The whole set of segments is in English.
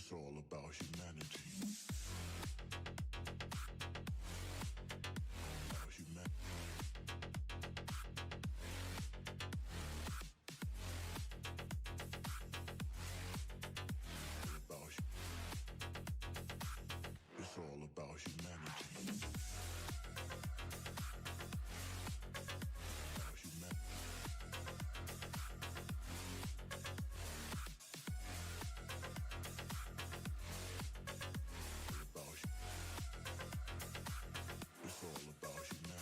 It's all about humanity. About humanity. It's all about humanity. About humanity. It's all about humanity.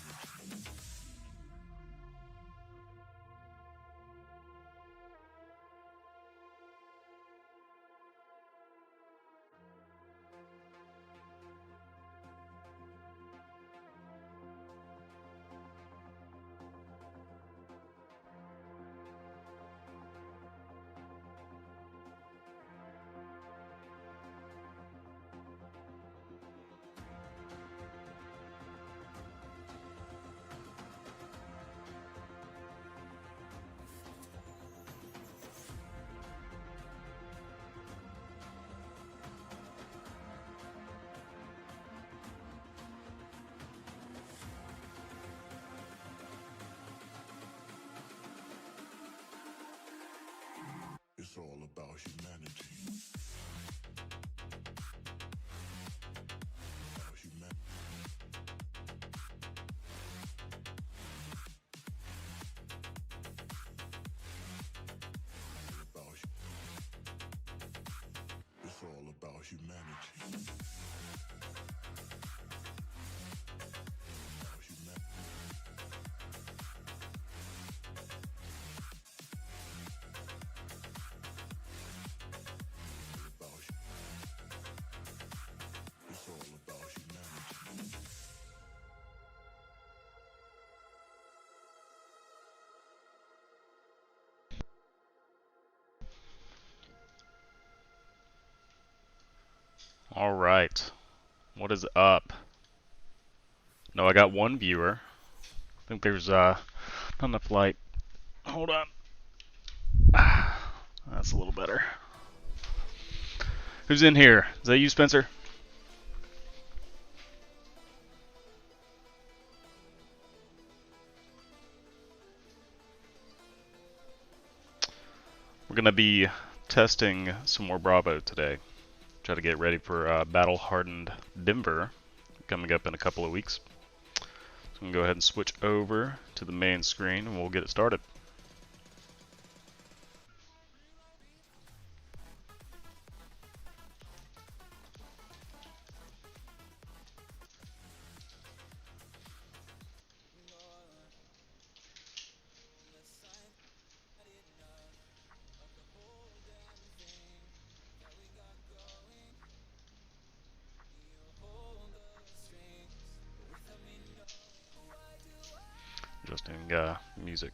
It's all about humanity. About humanity. It's all about humanity. About humanity. It's all about humanity. All right, what is up? No, I got one viewer. I think there's not enough light. Hold on. That's a little better. Who's in here? Is that you, Spencer? We're gonna be testing some more Bravo today. Try to get ready for battle-hardened Denver coming up in a couple of weeks. So I'm gonna go ahead and switch over to the main screen and we'll get it started. Adjusting music.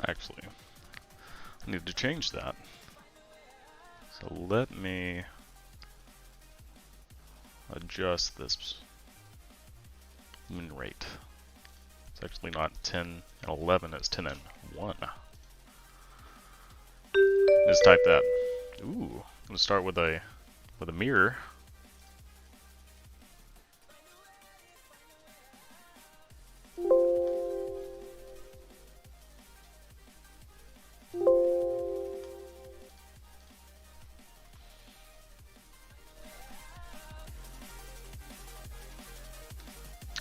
Actually, I need to change that. So let me adjust this win rate. It's actually not 10 and 11, it's 10 and 1. Just type that. Ooh, I'm gonna start with a mirror.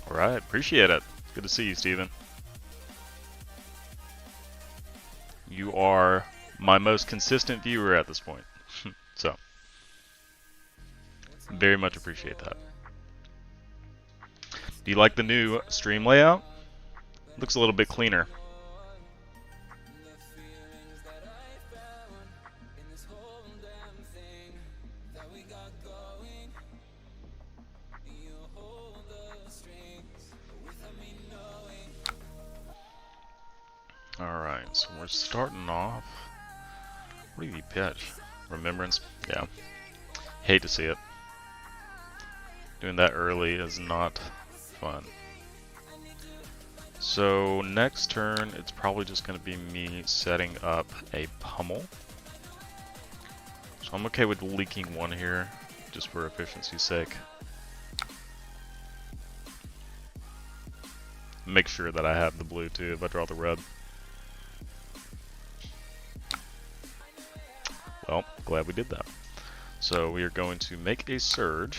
Alright, appreciate it. Good to see you, Steven. You are my most consistent viewer at this point. So, very much appreciate that. Do you like the new stream layout? Looks a little bit cleaner. Alright, so we're starting off. What do you pitch? Remembrance? Yeah. Hate to see it. Doing that early is not fun. So next turn, it's probably just going to be me setting up a pummel. So I'm okay with leaking one here, just for efficiency's sake. Make sure that I have the blue too if I draw the red. Well, glad we did that. So we are going to make a surge.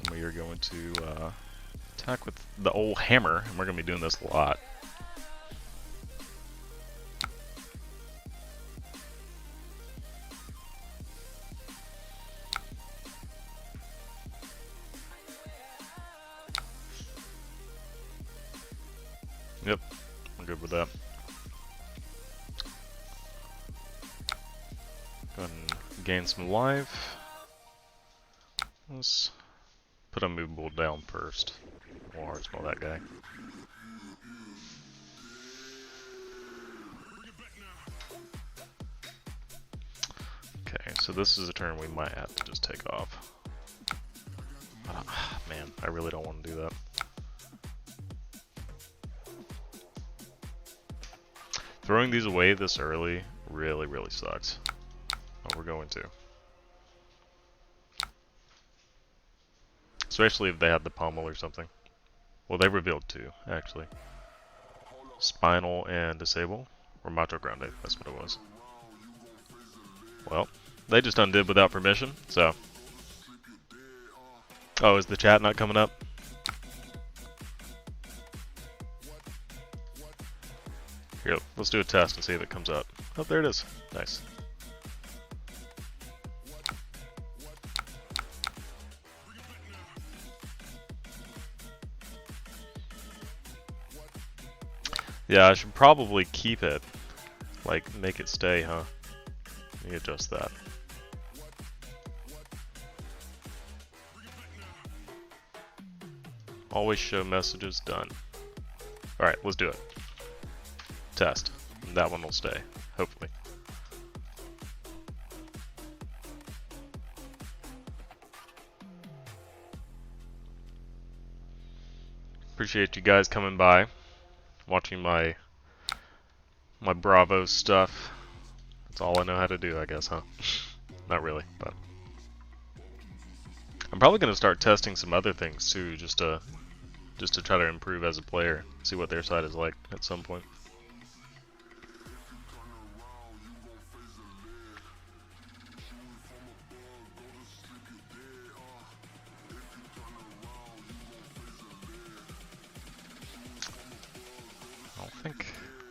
And we are going to attack with the old hammer, and we're going to be doing this a lot. Yep, we're good with that. Go ahead and gain some life. Let's put a movable down first. We'll hard spell that guy. Okay, so this is a turn we might have to just take off. Man, I really don't want to do that. Throwing these away this early really, really sucks. But we're going to. Especially if they had the pommel or something. Well, they revealed two, actually. Spinal and Disable. Or Macho Grande, that's what it was. Well, they just undid without permission, so. Oh, is the chat not coming up? Here, let's do a test and see if it comes up. Oh, there it is. Nice. Yeah, I should probably keep it. Like, make it stay, huh? Let me adjust that. Always show messages done. Alright, let's do it. Test. And that one will stay, hopefully. Appreciate you guys coming by, watching my Bravo stuff. That's all I know how to do, I guess, huh? Not really, but I'm probably gonna start testing some other things too, just to try to improve as a player, see what their side is like at some point. I don't think.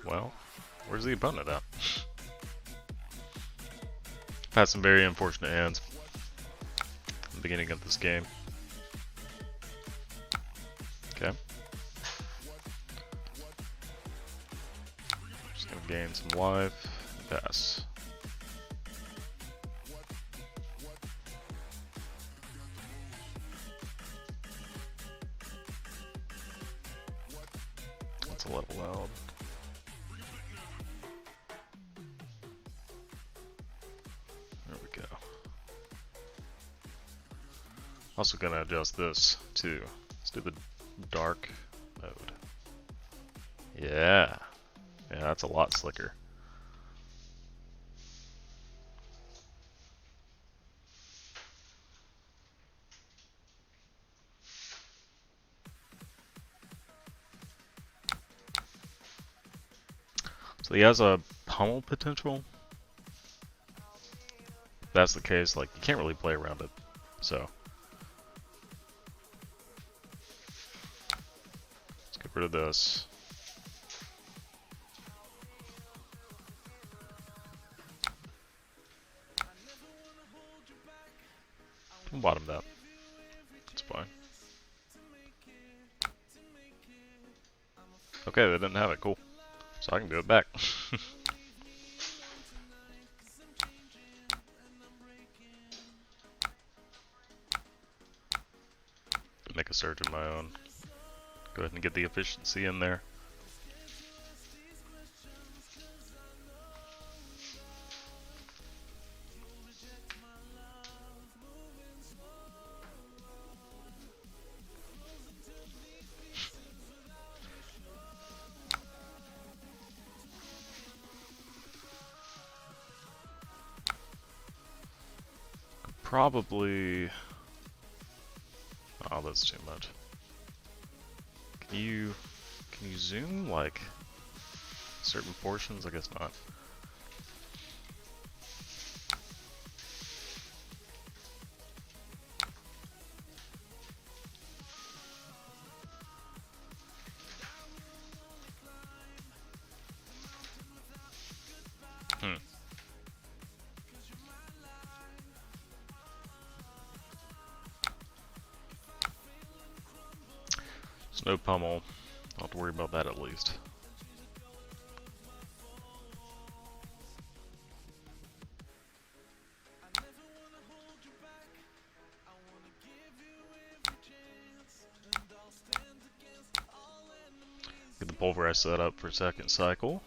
Well, where's the opponent at? I've had some very unfortunate hands in the beginning of this game. Okay. Just gonna gain some life. Pass. That's a little loud. There we go. Also gonna adjust this too. Let's do the dark mode. Yeah. Yeah, that's a lot slicker. So he has a pummel potential. If that's the case, like, you can't really play around it. So let's get rid of this. We'll bottom that. It's fine. Okay, they didn't have it. Cool. So I can do it back. Make a surge of my own. Go ahead and get the efficiency in there. probably... Oh, that's too much. Can you zoom, like, certain portions? I guess not. There's no pummel. I'll have to worry about that at least. Get the pulverize set up for second cycle.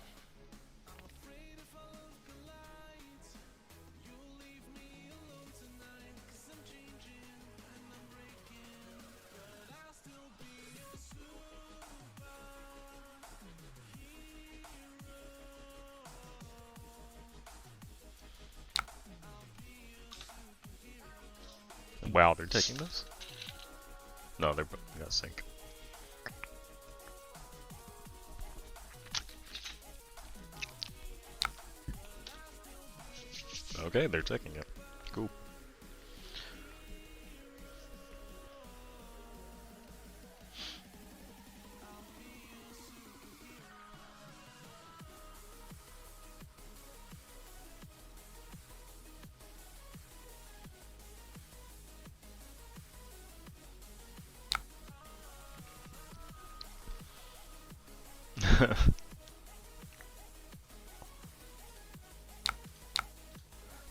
Wow, they're taking this? No, they got sync. Okay, they're taking it. Cool.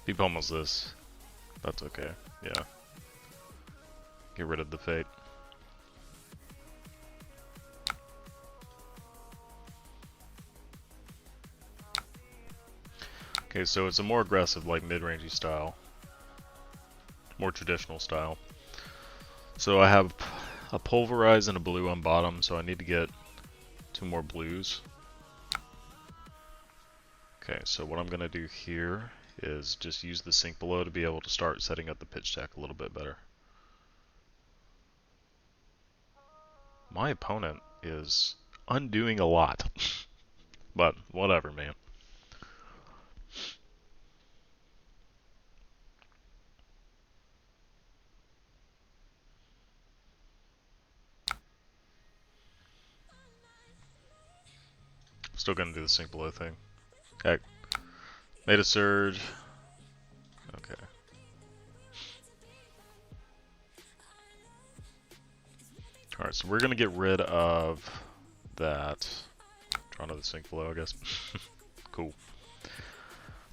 He pummels this. That's okay. Yeah. Get rid of the fate. Okay, so it's a more aggressive, like mid-rangey style. More traditional style. So I have a pulverize and a blue on bottom, so I need to get 2 more blues. Okay, so what I'm gonna do here is just use the sync below to be able to start setting up the pitch deck a little bit better. My opponent is undoing a lot, but whatever, man. Still gonna do the sync below thing. Okay. Made a surge. Okay. Alright, so we're gonna get rid of that. Draw another sync below, I guess. Cool.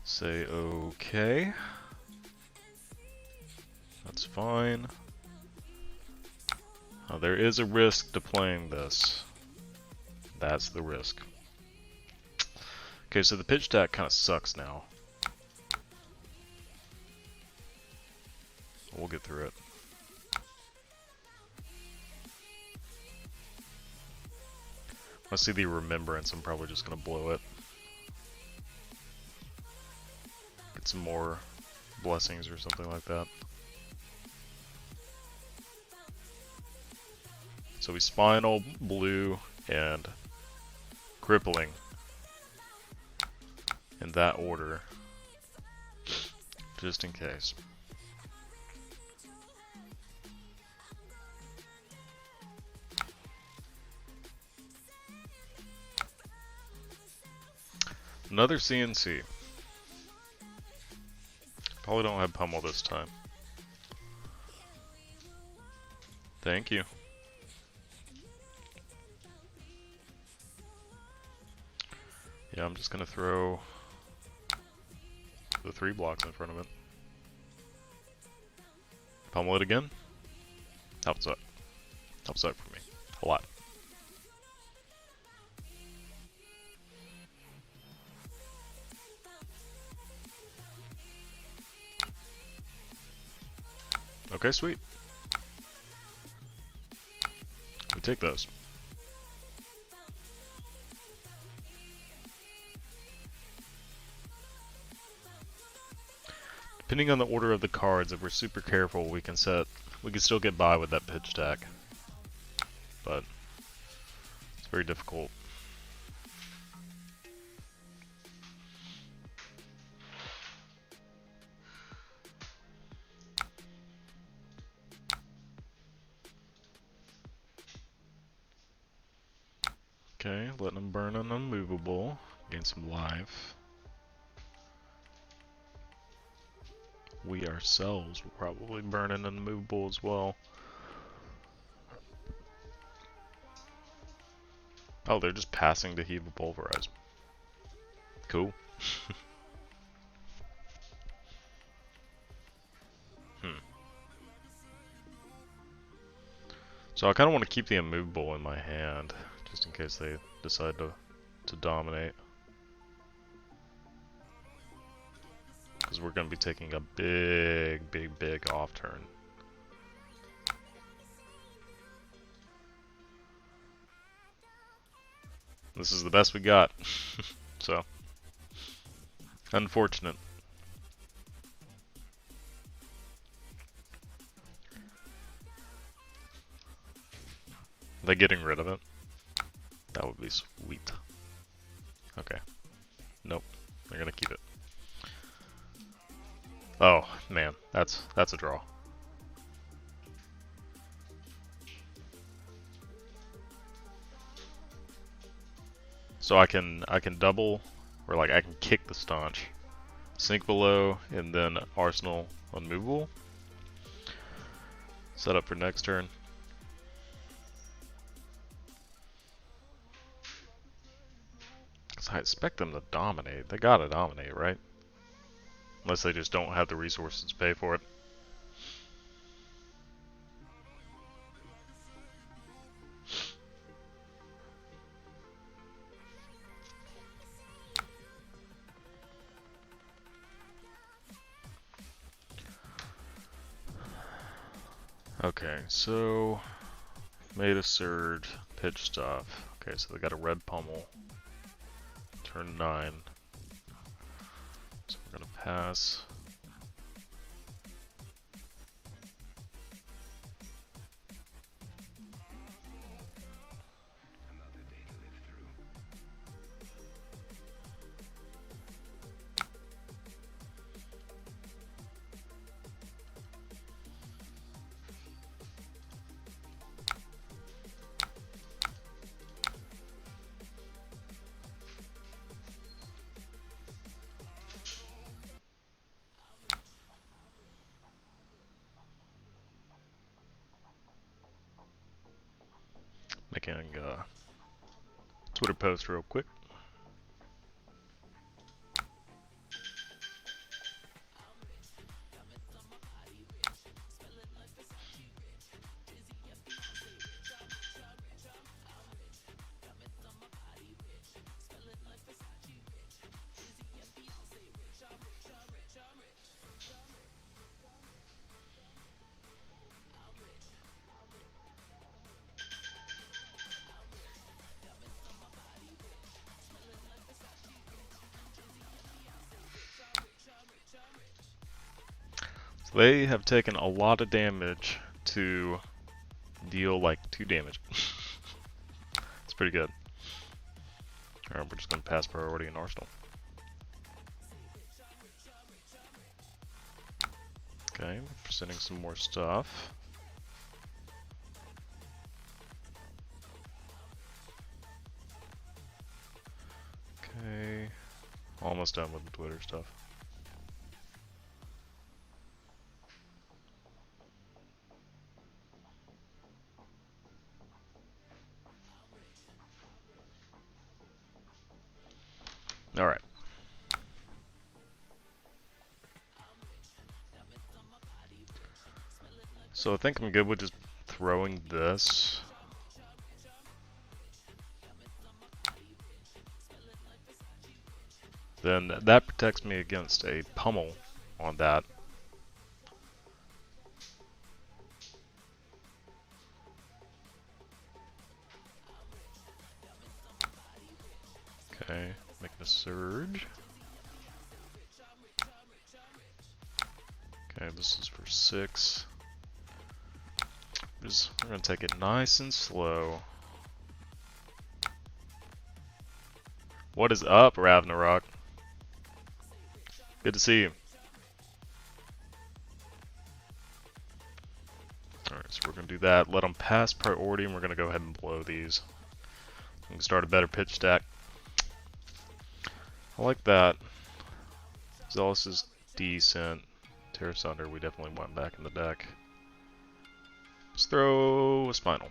Say okay. That's fine. Now, there is a risk to playing this. That's the risk. Okay, so the pitch deck kind of sucks now. We'll get through it. When I see the remembrance, I'm probably just going to blow it. Get some more blessings or something like that. So we spinal, blue, and crippling. In that order. Just in case. Another CNC. Probably don't have pummel this time. Thank you. Yeah, I'm just gonna throw the 3 blocks in front of it. Pummel it again. Helps out. Helps out for me. A lot. Okay, sweet. We take those. Depending on the order of the cards, if we're super careful, we can still get by with that pitch deck. But it's very difficult. Okay, letting them burn an unmovable, gain some life. We ourselves will probably burn an unmovable as well. Oh, they're just passing to heave a pulverize. Cool. So I kind of want to keep the immovable in my hand, just in case they decide to dominate. Because we're going to be taking a big off turn. This is the best we got. So, unfortunate. Are they getting rid of it? That would be sweet. Okay. Nope. They're gonna keep it. Oh man, that's a draw. So I can double, or like I can kick the staunch, sink below, and then arsenal unmovable. Set up for next turn. Cause I expect them to dominate. They gotta dominate, right? Unless they just don't have the resources to pay for it. Okay, so made a surge, pitch stuff. Okay, so they got a red pummel. Turn 9. So we're gonna pass. Making a Twitter post real quick. They have taken a lot of damage to deal like 2 damage. It's pretty good. Alright, we're just going to pass priority in Arsenal. Okay, we're sending some more stuff. Okay, almost done with the Twitter stuff. Alright. So I think I'm good with just throwing this. Then that protects me against a pummel on that. Okay, making a surge. Okay, this is for 6. We're gonna take it nice and slow. What is up, Ragnarok? Good to see you. Alright, so we're gonna do that. Let them pass priority, and we're gonna go ahead and blow these. We can start a better pitch stack. I like that. Zealous is decent. Terra Sunder, we definitely want back in the deck. Let's throw a Spinal.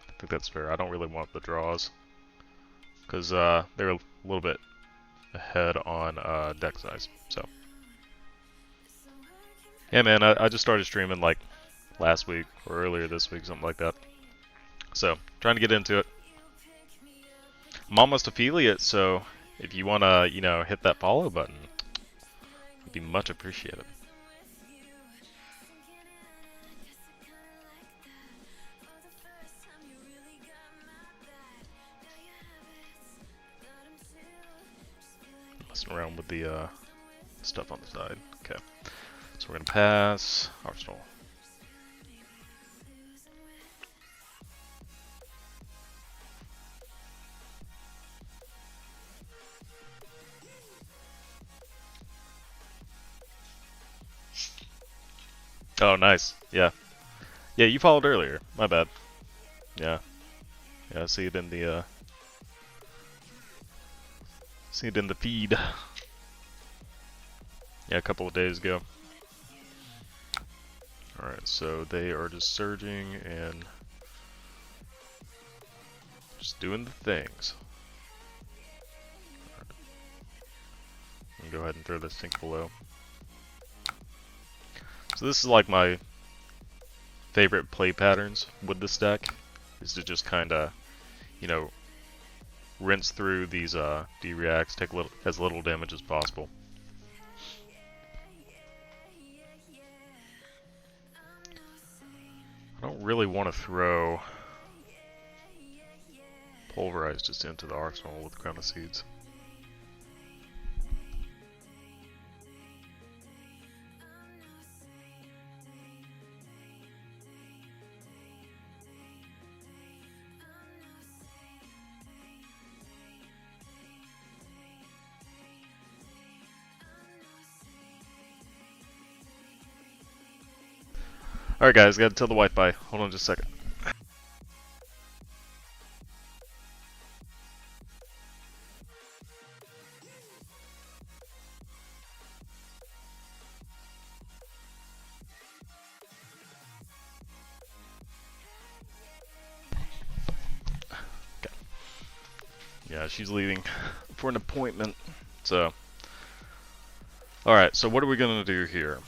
I think that's fair. I don't really want the draws, because they're a little bit ahead on deck size. So, yeah, man, I just started streaming like last week or earlier this week, something like that. So, trying to get into it. I'm almost affiliate, so if you want to, hit that follow button, it'd be much appreciated. Messing around with the stuff on the side. Okay, so we're gonna pass Arsenal. Oh, nice. Yeah. Yeah, you followed earlier. My bad. Yeah. Yeah, I see it in the feed. Yeah, a couple of days ago. Alright, so they are just surging and just doing the things. Right. I'm gonna go ahead and throw this sink below. So this is like my favorite play patterns with this deck, is to just kinda, rinse through these D-reacts, take as little damage as possible. I don't really want to throw Pulverize just into the arsenal with Crown of Seeds. Alright guys, gotta tell the Wi-Fi. Hold on just a second. Okay. Yeah, she's leaving for an appointment. So, alright, so what are we gonna do here?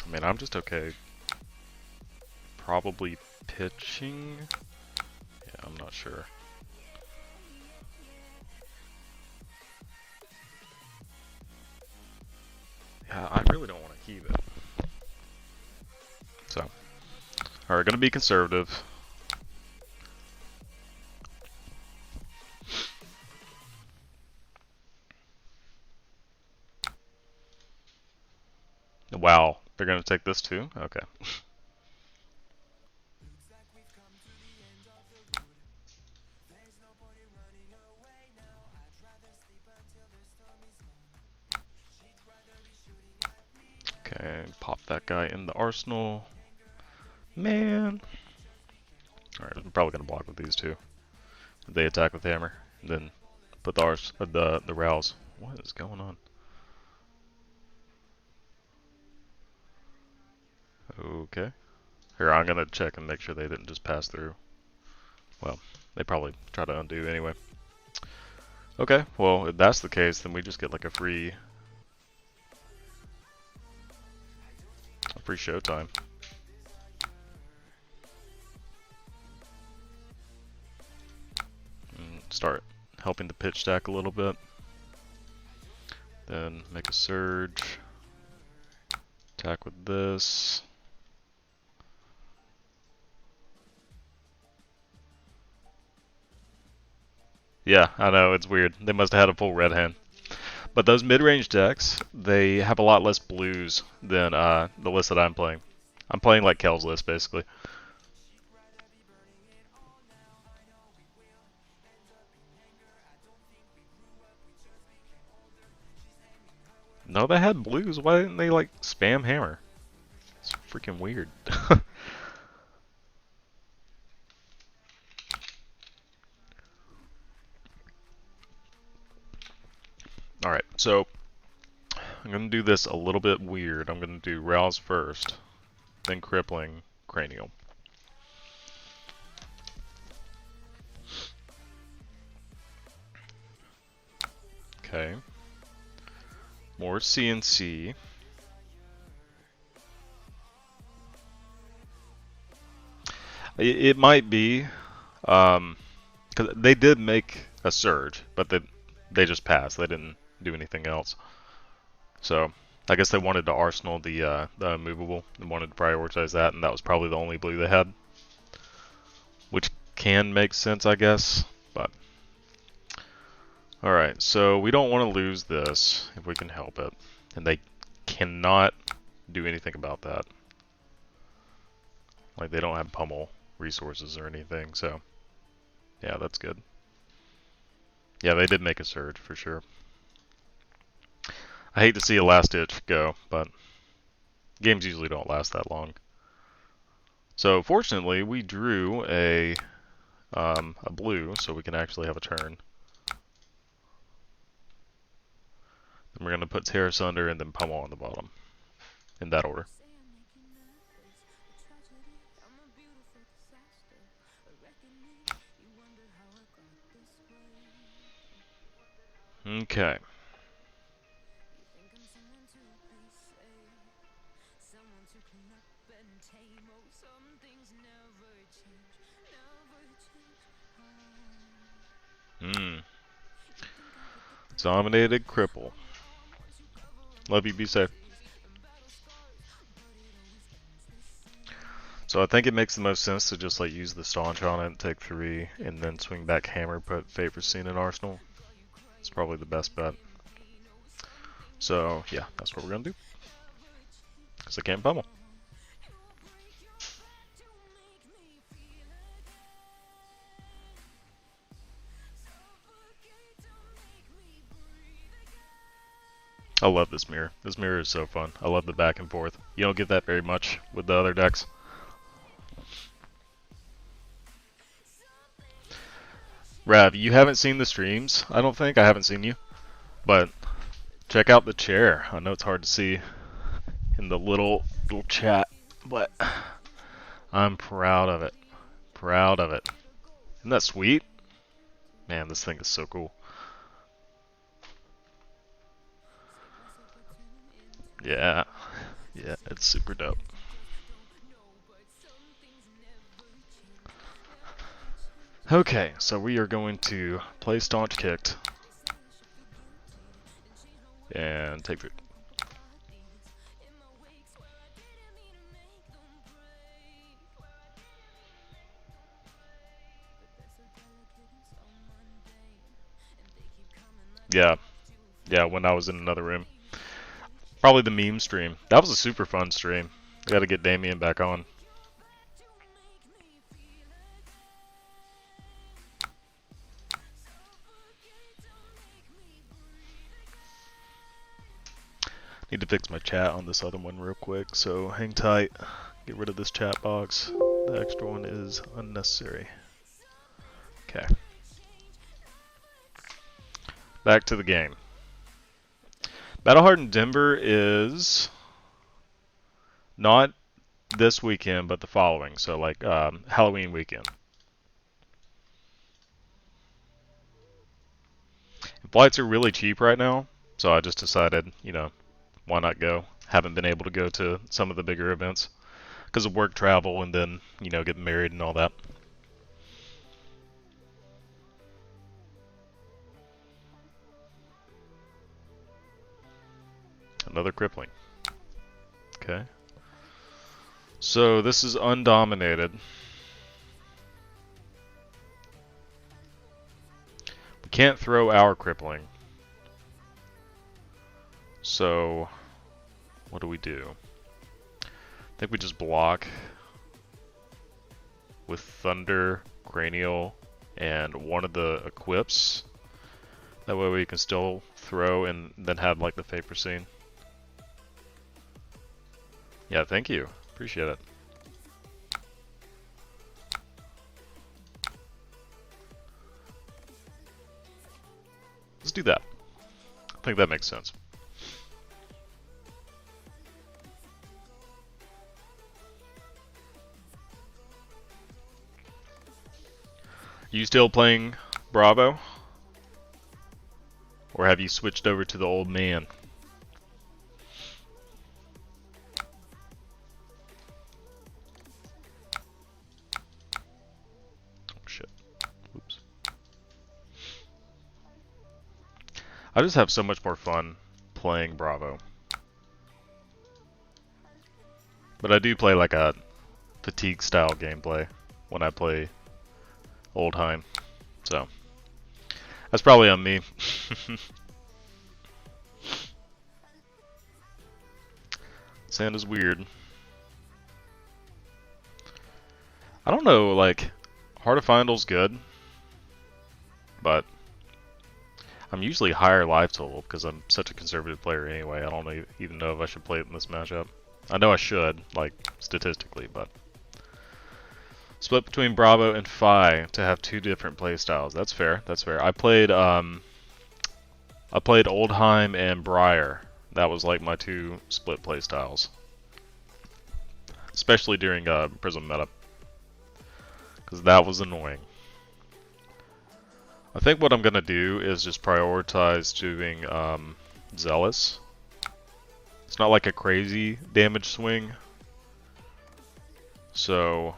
I mean, I'm just okay. Probably pitching? Yeah, I'm not sure. Yeah, I really don't want to heave it. So, alright, gonna be conservative. Wow, they're gonna take this too? Okay. Okay, pop that guy in the arsenal. Man. Alright, I'm probably gonna block with these two. They attack with hammer, and then put the rouse. What is going on? Okay. Here, I'm gonna check and make sure they didn't just pass through. Well, they probably try to undo anyway. Okay, well, if that's the case, then we just get like a free showtime. And start helping the pitch stack a little bit. Then make a surge. Attack with this. Yeah, I know, it's weird. They must have had a full red hand. But those mid-range decks, they have a lot less blues than the list that I'm playing. I'm playing like Cayle's list, basically. No, they had blues. Why didn't they, like, spam hammer? It's freaking weird. Alright, so I'm going to do this a little bit weird. I'm going to do Rouse first, then Crippling, Cranial. Okay. More CNC. It might be, because they did make a surge, but they just passed. They didn't do anything else. So I guess they wanted to arsenal the movable and wanted to prioritize that, and that was probably the only blue they had, which can make sense, I guess. But all right, so we don't want to lose this if we can help it, and they cannot do anything about that. Like, they don't have pummel resources or anything, so yeah, that's good. Yeah, they did make a surge for sure. I hate to see a last ditch go, but games usually don't last that long. So fortunately, we drew a blue, so we can actually have a turn. Then we're going to put Terrace under and then pummel on the bottom, in that order. Okay. Dominated cripple. Love you, be safe. So I think it makes the most sense to just like use the staunch on it, take 3, and then swing back hammer, put Favorite Scene in arsenal. It's probably the best bet. So yeah, that's what we're gonna do. Because I can't pummel. I love this mirror. This mirror is so fun. I love the back and forth. You don't get that very much with the other decks. Rav, you haven't seen the streams, I don't think. I haven't seen you. But check out the chair. I know it's hard to see in the little chat, but I'm proud of it. Proud of it. Isn't that sweet? Man, this thing is so cool. Yeah. Yeah, it's super dope. Okay, so we are going to play Staunch Kicked and take 3. Yeah. Yeah, when I was in another room. Probably the meme stream. That was a super fun stream. Gotta get Damien back on. Need to fix my chat on this other one real quick, so hang tight. Get rid of this chat box. The extra one is unnecessary. Okay. Back to the game. Battle Hardened Denver is not this weekend, but the following. So like Halloween weekend. Flights are really cheap right now, so I just decided, you know, why not go? Haven't been able to go to some of the bigger events because of work travel and then, you know, getting married and all that. Another crippling. Okay. So this is undominated. We can't throw our crippling. So, what do we do? I think we just block with Thunder, Cranial, and one of the equips. That way we can still throw and then have like the Vapor Scene. Yeah, thank you. Appreciate it. Let's do that. I think that makes sense. You still playing Bravo? Or have you switched over to the old man? Oh shit. Oops. I just have so much more fun playing Bravo. But I do play like a fatigue style gameplay when I play Oldheim. So that's probably on me. Santa's weird. I don't know, like, Heart of Final's good, but I'm usually higher life total because I'm such a conservative player anyway. I don't even know if I should play it in this matchup. I know I should, like, statistically, but... Split between Bravo and Phi to have two different playstyles. That's fair, that's fair. I played Oldheim and Briar. That was like my two split playstyles. Especially during Prism meta. Because that was annoying. I think what I'm going to do is just prioritize doing Zealous. It's not like a crazy damage swing. So...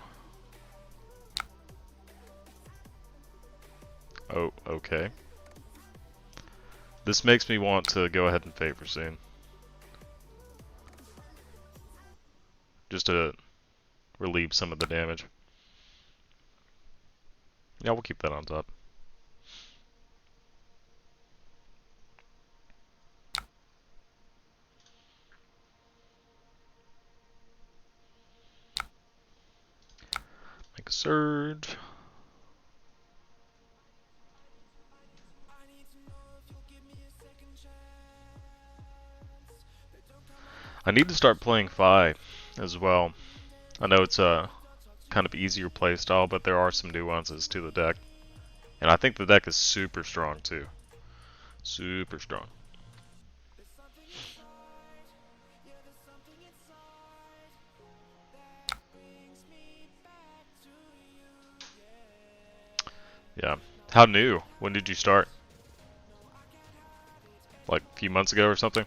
Oh, okay. This makes me want to go ahead and Vapor Scene. Just to relieve some of the damage. Yeah, we'll keep that on top. Make a surge. I need to start playing Phi as well. I know it's a kind of easier playstyle, but there are some nuances to the deck. And I think the deck is super strong too. Super strong. Yeah. How new? When did you start? Like a few months ago or something?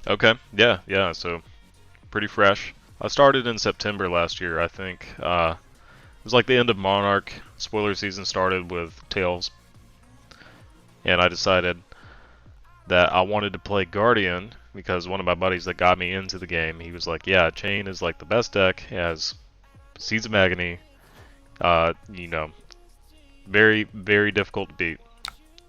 Okay, yeah, so pretty fresh. I started in September last year, I think. It was like the end of Monarch. Spoiler season started with Tails. And I decided that I wanted to play Guardian because one of my buddies that got me into the game, he was like, yeah, Chain is like the best deck. It has Seeds of Agony. You know, very, very difficult to beat.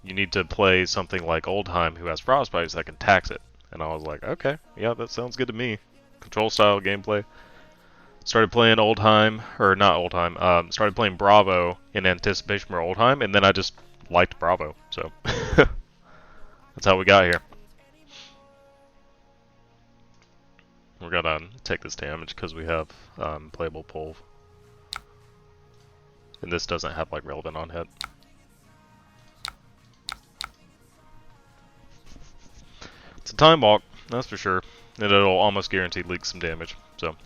You need to play something like Oldheim who has Frostbite that can tax it. And I was like, okay, yeah, that sounds good to me. Control style gameplay. Started playing Oldheim, or not Oldheim, started playing Bravo in anticipation for Oldheim, and then I just liked Bravo, so that's how we got here. We're gonna take this damage because we have playable pull. And this doesn't have like relevant on hit. It's a time walk, that's for sure. And it'll almost guaranteed leak some damage, so.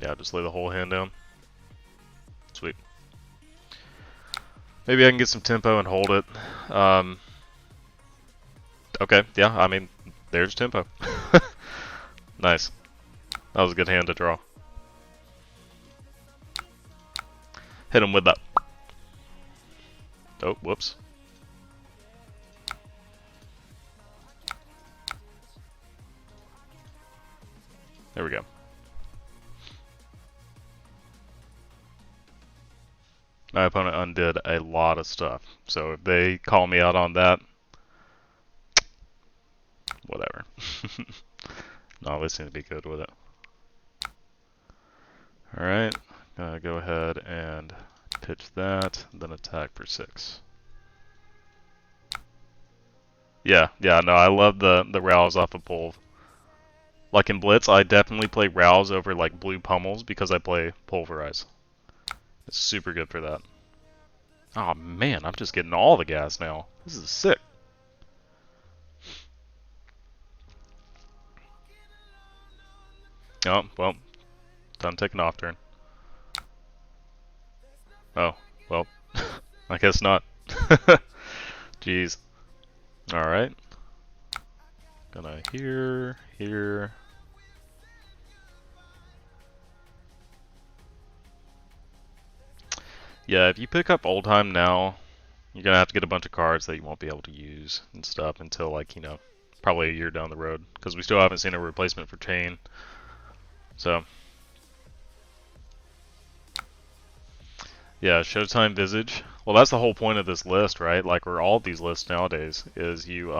Yeah, just lay the whole hand down. Sweet. Maybe I can get some tempo and hold it. Okay, yeah, I mean, there's tempo. Nice. That was a good hand to draw. Hit him with that. Oh, whoops. There we go. My opponent undid a lot of stuff, so if they call me out on that, whatever. No, they seem to be good with it. Alright, gonna go ahead and pitch that, then attack for 6. Yeah, no, I love the rouse off of Pulv. Like in Blitz, I definitely play rouse over like blue pummels because I play Pulverize. It's super good for that. Oh man, I'm just getting all the gas now. This is sick. Oh, well, done taking off turn. Oh, well, I guess not. Jeez. Alright. Gonna here. Yeah, if you pick up Oldtime now, you're gonna have to get a bunch of cards that you won't be able to use and stuff until, like, you know, probably a year down the road. Because we still haven't seen a replacement for Chain. So, yeah, Showtime Visage. Well, that's the whole point of this list, right? Like, or all of these lists nowadays, is you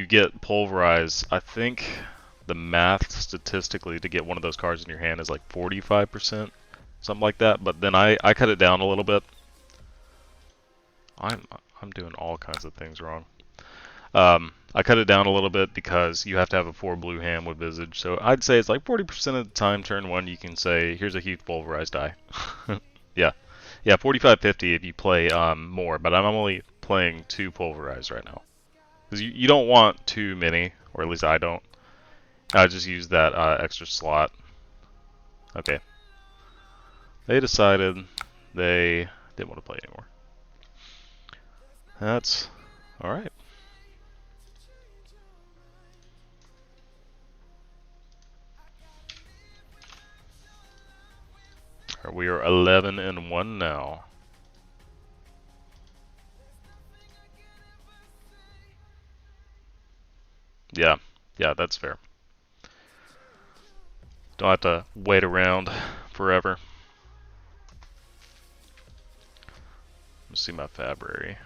get Pulverize. I think the math statistically to get one of those cards in your hand is like 45%, something like that. But then I cut it down a little bit. I'm doing all kinds of things wrong. I cut it down a little bit because you have to have a 4 blue hand with Visage. So I'd say it's like 40% of the time, turn 1, you can say, here's a huge Pulverized die. Yeah, 45-50 if you play more, but I'm only playing 2 Pulverized right now. Because you don't want too many, or at least I don't. I just use that extra slot. Okay. They decided they didn't want to play anymore. That's alright. We are 11-1 now. Yeah, that's fair. Don't have to wait around forever. Let's see my Fabrary.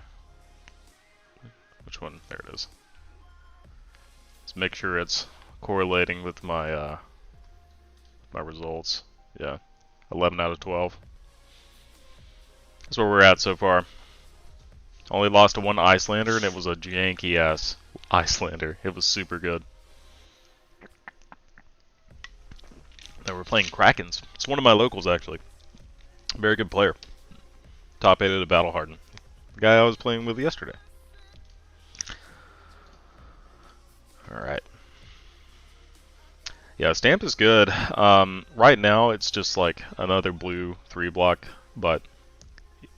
Which one? There it is. Let's make sure it's correlating with my my results. Yeah, 11 out of 12. That's where we're at so far. Only lost to one Iyslander, and it was a janky ass Iyslander. It was super good. Now we're playing Krakens. It's one of my locals, actually. Very good player. Top 8 at a Battle Hardened. The guy I was playing with yesterday. Alright. Yeah, Stamp is good. Right now, it's just like another blue 3-block, but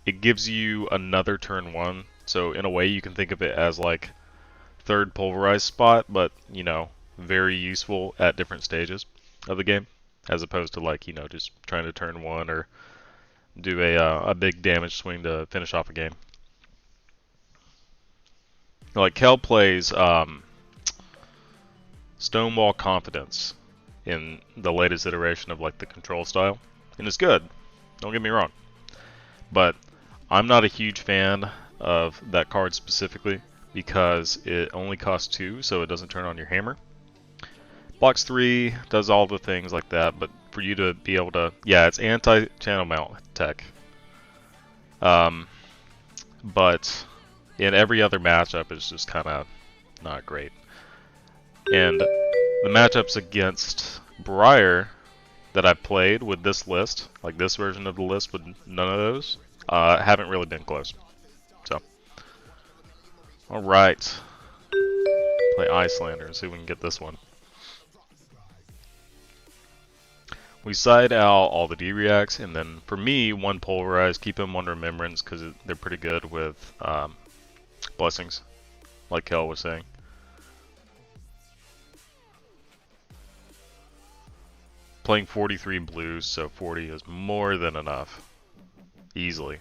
it gives you another turn 1. So in a way, you can think of it as like third Pulverized spot, but, you know, very useful at different stages of the game. As opposed to, like, you know, just trying to turn 1 or do a big damage swing to finish off a game. Like, Cayle plays Stonewall Confidence in the latest iteration of, like, the control style. And it's good, don't get me wrong. But I'm not a huge fan of that card specifically because it only costs 2, so it doesn't turn on your hammer. Blocks 3, does all the things like that, but for you to be able to... Yeah, it's anti-channel mount tech. But in every other matchup, it's just kind of not great. And the matchups against Briar that I've played with this list, like this version of the list with none of those, haven't really been close. So, alright. Play Iyslander and see if we can get this one. We side out all the D-reacts, and then for me, 1 Pulverize, keep them 1 Remembrance, because they're pretty good with Blessings, like Cayle was saying. Playing 43 blues, so 40 is more than enough. Easily.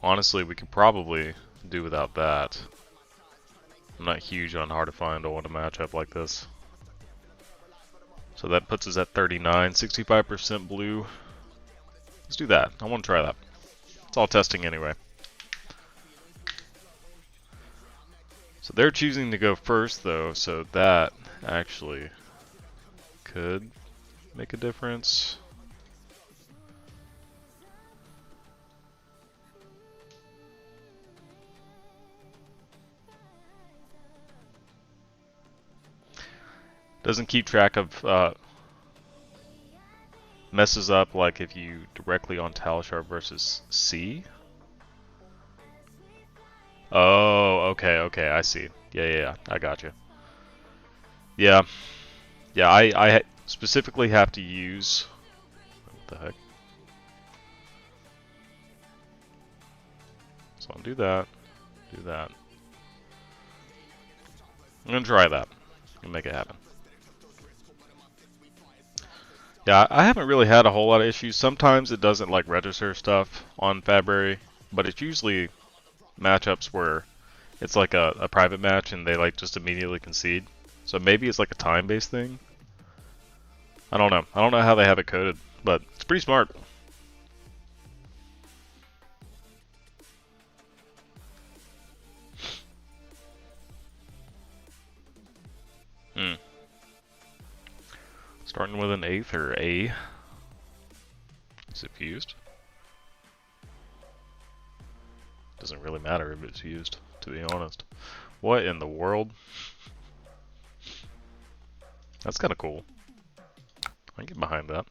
Honestly, we could probably do without that. I'm not huge on hard to find in a matchup like this. So that puts us at 39, 65% blue. Let's do that. I want to try that. It's all testing anyway. So they're choosing to go first though, so that actually could make a difference. Doesn't keep track of messes up like if you directly on Talishar versus C. Oh, okay, I see. Yeah, I got you. Yeah, I specifically have to use. What the heck? So I'll do that. Do that. I'm gonna try that and make it happen. Yeah, I haven't really had a whole lot of issues. Sometimes it doesn't like register stuff on Fabry, but it's usually matchups where it's like a private match and they like just immediately concede. So maybe it's like a time-based thing. I don't know. I don't know how they have it coded, but it's pretty smart. Starting with an 8th or A. Is it fused? Doesn't really matter if it's fused, to be honest. What in the world? That's kind of cool. I can get behind that.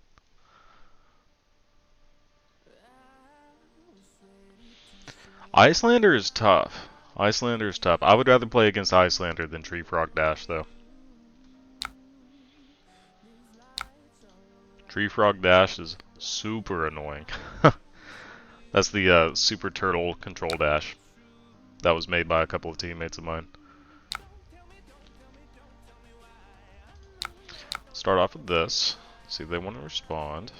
Iyslander is tough. Iyslander is tough. I would rather play against Iyslander than Tree Frog Dash, though. Tree Frog Dash is super annoying. That's the Super Turtle Control Dash. That was made by a couple of teammates of mine. Start off with this. See if they want to respond.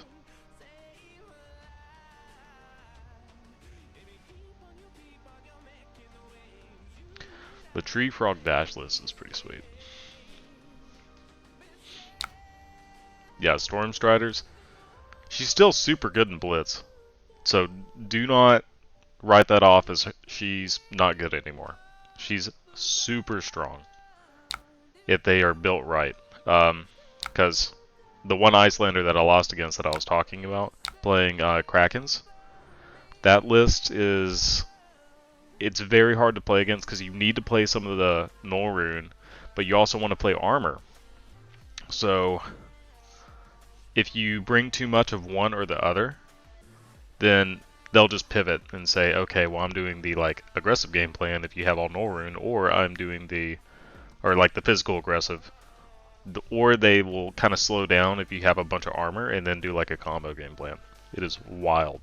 The Tree Frog Dash list is pretty sweet. Yeah, Storm Striders. She's still super good in Blitz. So do not write that off as she's not good anymore. She's super strong if they are built right. Because the one Iyslander that I lost against that I was talking about, playing Krakens, that list is... It's very hard to play against because you need to play some of the Null Rune, but you also want to play armor. So if you bring too much of one or the other, then they'll just pivot and say, okay, well I'm doing the like aggressive game plan if you have all Null Rune, or I'm doing the, or like the physical aggressive, or they will kind of slow down if you have a bunch of armor and then do like a combo game plan. It is wild.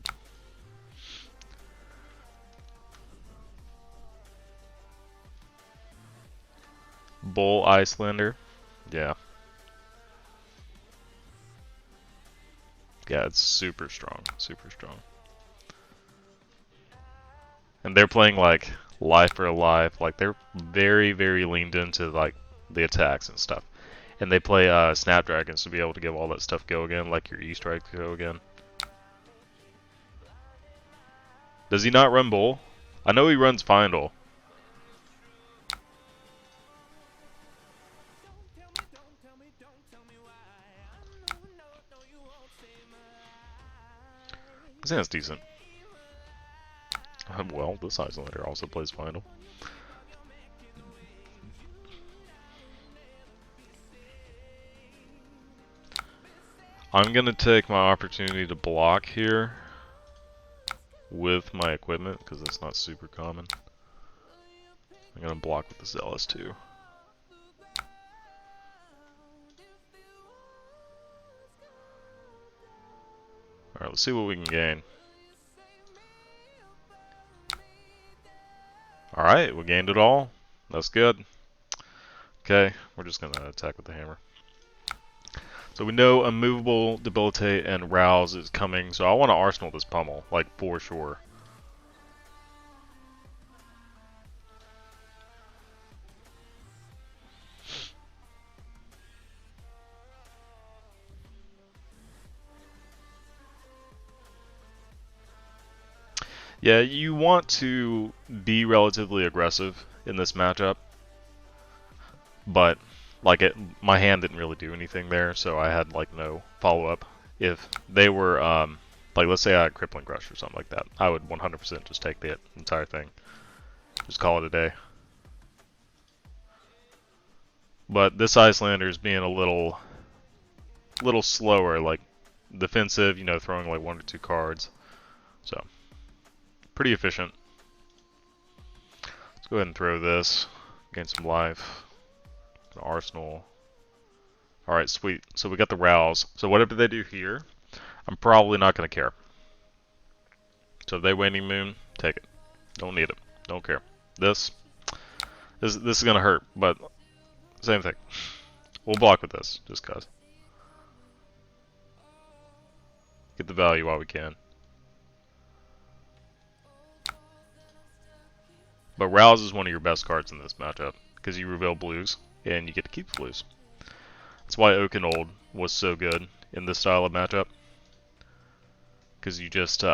Bull Iyslander, yeah. Yeah, it's super strong, super strong. And they're playing like life for life, like they're very, very leaned into like the attacks and stuff. And they play Snapdragons to be able to give all that stuff go again, like your E-Strike go again. Does he not run Bull? I know he runs Findle. I think that's decent. Well, this Iyslander also plays Final. I'm gonna take my opportunity to block here with my equipment because it's not super common. I'm gonna block with the Zealous too. Alright, let's see what we can gain. Alright, we gained it all. That's good. Okay, we're just gonna attack with the hammer. So we know Immovable, Debilitate, and Rouse is coming, so I want to arsenal this pummel, like for sure. Yeah, you want to be relatively aggressive in this matchup, but like my hand didn't really do anything there, so I had like no follow-up. If they were like, let's say I had Crippling Crush or something like that, I would 100% just take the entire thing, just call it a day. But this Iyslander is being a little slower, like defensive, you know, throwing like 1 or 2 cards, so pretty efficient. Let's go ahead and throw this, gain some life. An Arsenal. Alright, sweet. So we got the Rouse. So whatever they do here, I'm probably not going to care. So if they Waning Moon, take it. Don't need it. Don't care. This is going to hurt, but same thing. We'll block with this, just cause. Get the value while we can. But Rouse is one of your best cards in this matchup, because you reveal blues, and you get to keep the blues. That's why Oak and Old was so good in this style of matchup, because you just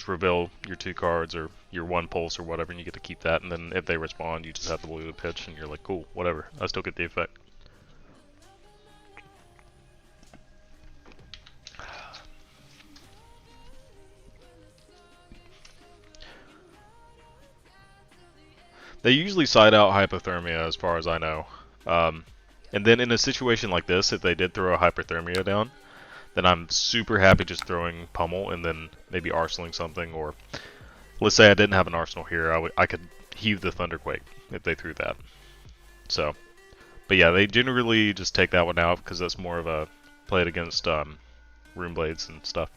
reveal your 2 cards or your 1 pulse or whatever, and you get to keep that, and then if they respond, you just have the blue to pitch, and you're like, cool, whatever, I still get the effect. They usually side out Hypothermia as far as I know. And then in a situation like this, if they did throw a Hypothermia down, then I'm super happy just throwing Pummel and then maybe arsenaling something, or let's say I didn't have an Arsenal here, I could heave the Thunderquake if they threw that. So, but yeah, they generally just take that one out because that's more of a play it against Rune Blades and stuff.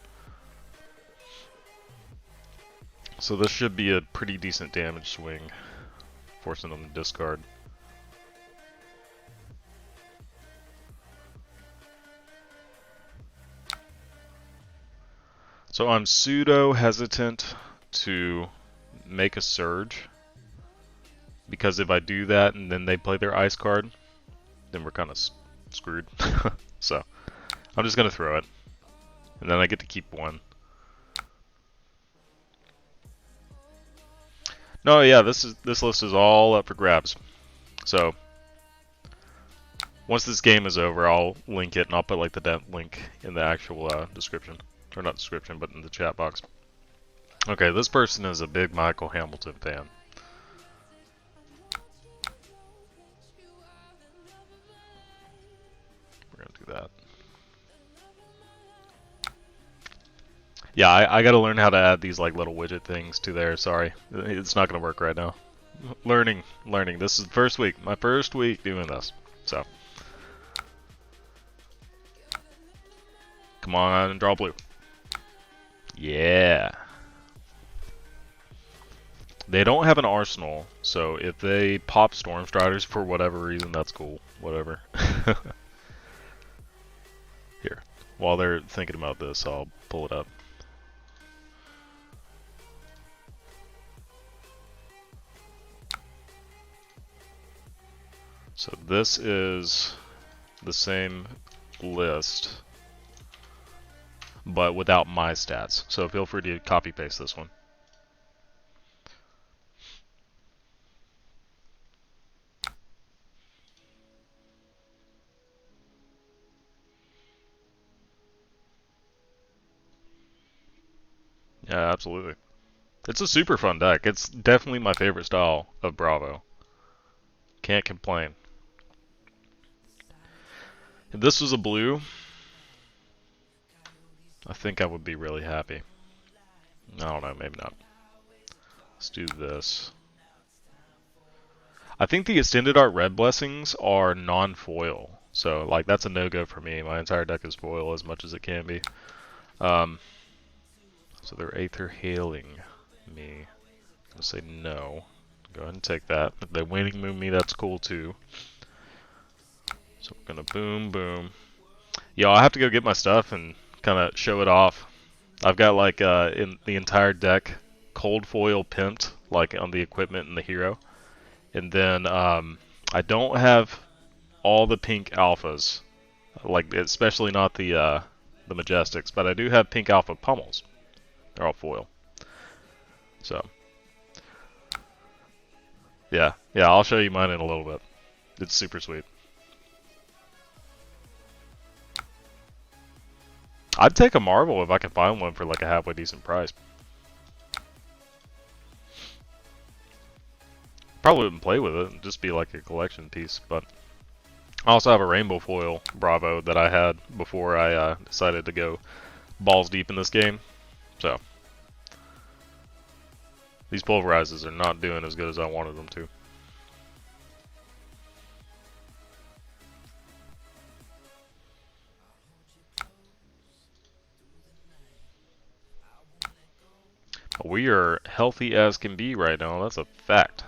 So this should be a pretty decent damage swing, forcing them to discard. So I'm pseudo hesitant to make a Surge, because if I do that and then they play their ice card, then we're kind of screwed. So I'm just gonna throw it, and then I get to keep 1. No, yeah, this list is all up for grabs. So once this game is over, I'll link it, and I'll put like the link in the actual description. Or not description, but in the chat box. Okay, this person is a big Michael Hamilton fan. We're gonna do that. Yeah, I gotta learn how to add these like little widget things to there. Sorry, it's not gonna work right now. Learning. This is the first week, my first week doing this. So, come on and draw blue. Yeah. They don't have an Arsenal, so if they pop Stormstriders for whatever reason, that's cool. Whatever. Here, while they're thinking about this, I'll pull it up. So this is the same list, but without my stats. So feel free to copy paste this one. Yeah, absolutely. It's a super fun deck. It's definitely my favorite style of Bravo. Can't complain. If this was a blue, I think I would be really happy. I don't know, maybe not. Let's do this. I think the extended art red blessings are non-foil, so like that's a no-go for me. My entire deck is foil as much as it can be. So they're Aether Hailing me. I'm gonna say no. Go ahead and take that. If they Waning Moon me, that's cool too. So we're gonna boom, boom. Yo, I have to go get my stuff and kind of show it off. I've got like in the entire deck cold foil pimped, like on the equipment and the hero. And then I don't have all the pink alphas, like especially not the Majestics, but I do have pink alpha pummels. They're all foil. So, yeah, I'll show you mine in a little bit. It's super sweet. I'd take a marble if I could find one for like a halfway decent price. Probably wouldn't play with it, it'd just be like a collection piece, but I also have a rainbow foil Bravo that I had before I decided to go balls deep in this game. So, these pulverizers are not doing as good as I wanted them to. We are healthy as can be right now, that's a fact.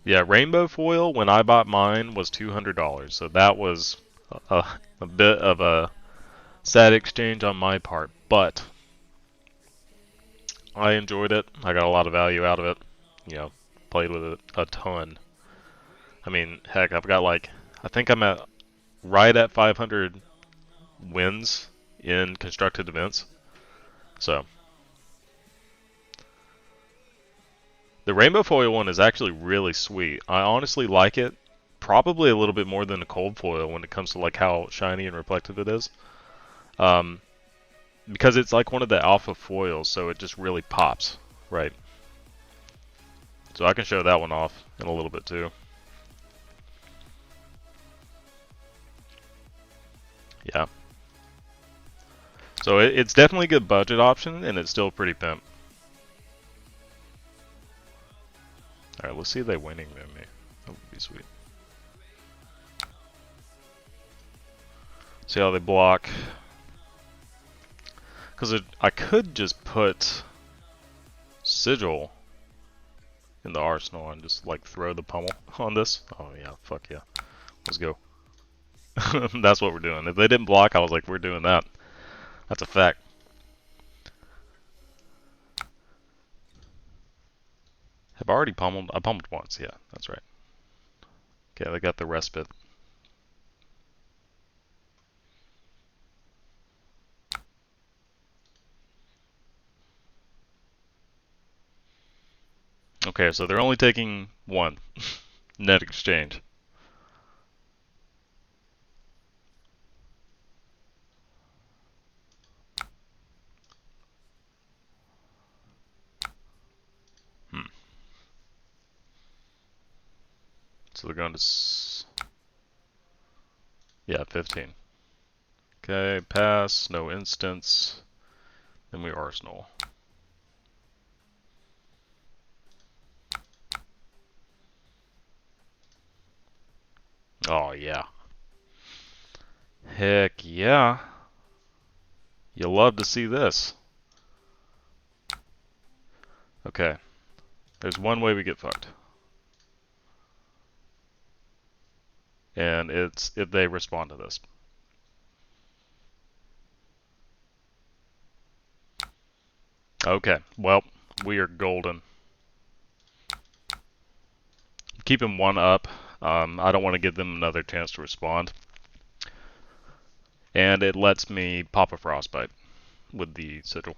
Yeah, rainbow foil, when I bought mine, was $200, so that was a bit of a sad exchange on my part, but I enjoyed it. I got a lot of value out of it. You know, played with it a ton. I mean, heck, I've got like, I think I'm at right at 500 wins in constructed events. So, the rainbow foil one is actually really sweet. I honestly like it probably a little bit more than the cold foil when it comes to like how shiny and reflective it is. Because it's like one of the alpha foils, so it just really pops, right? So I can show that one off in a little bit too. Yeah. So it's definitely a good budget option, and it's still pretty pimp. Alright, let's see if they winning than me. That would be sweet. See how they block. Because I could just put Sigil in the arsenal and just like throw the pummel on this. Oh yeah, fuck yeah. Let's go. That's what we're doing. If they didn't block, I was like, we're doing that. That's a fact. Have I already pummeled? I pummeled once, yeah, that's right. Okay, they got the respite. Okay, so they're only taking one. Net exchange. So they're going to... yeah, 15. Okay, pass, no instance. Then we arsenal. Oh, yeah. Heck yeah. You'll love to see this. Okay. There's one way we get fucked. And it's if they respond to this. Okay, well, we are golden. Keeping one up. I don't want to give them another chance to respond. And it lets me pop a frostbite with the sigil.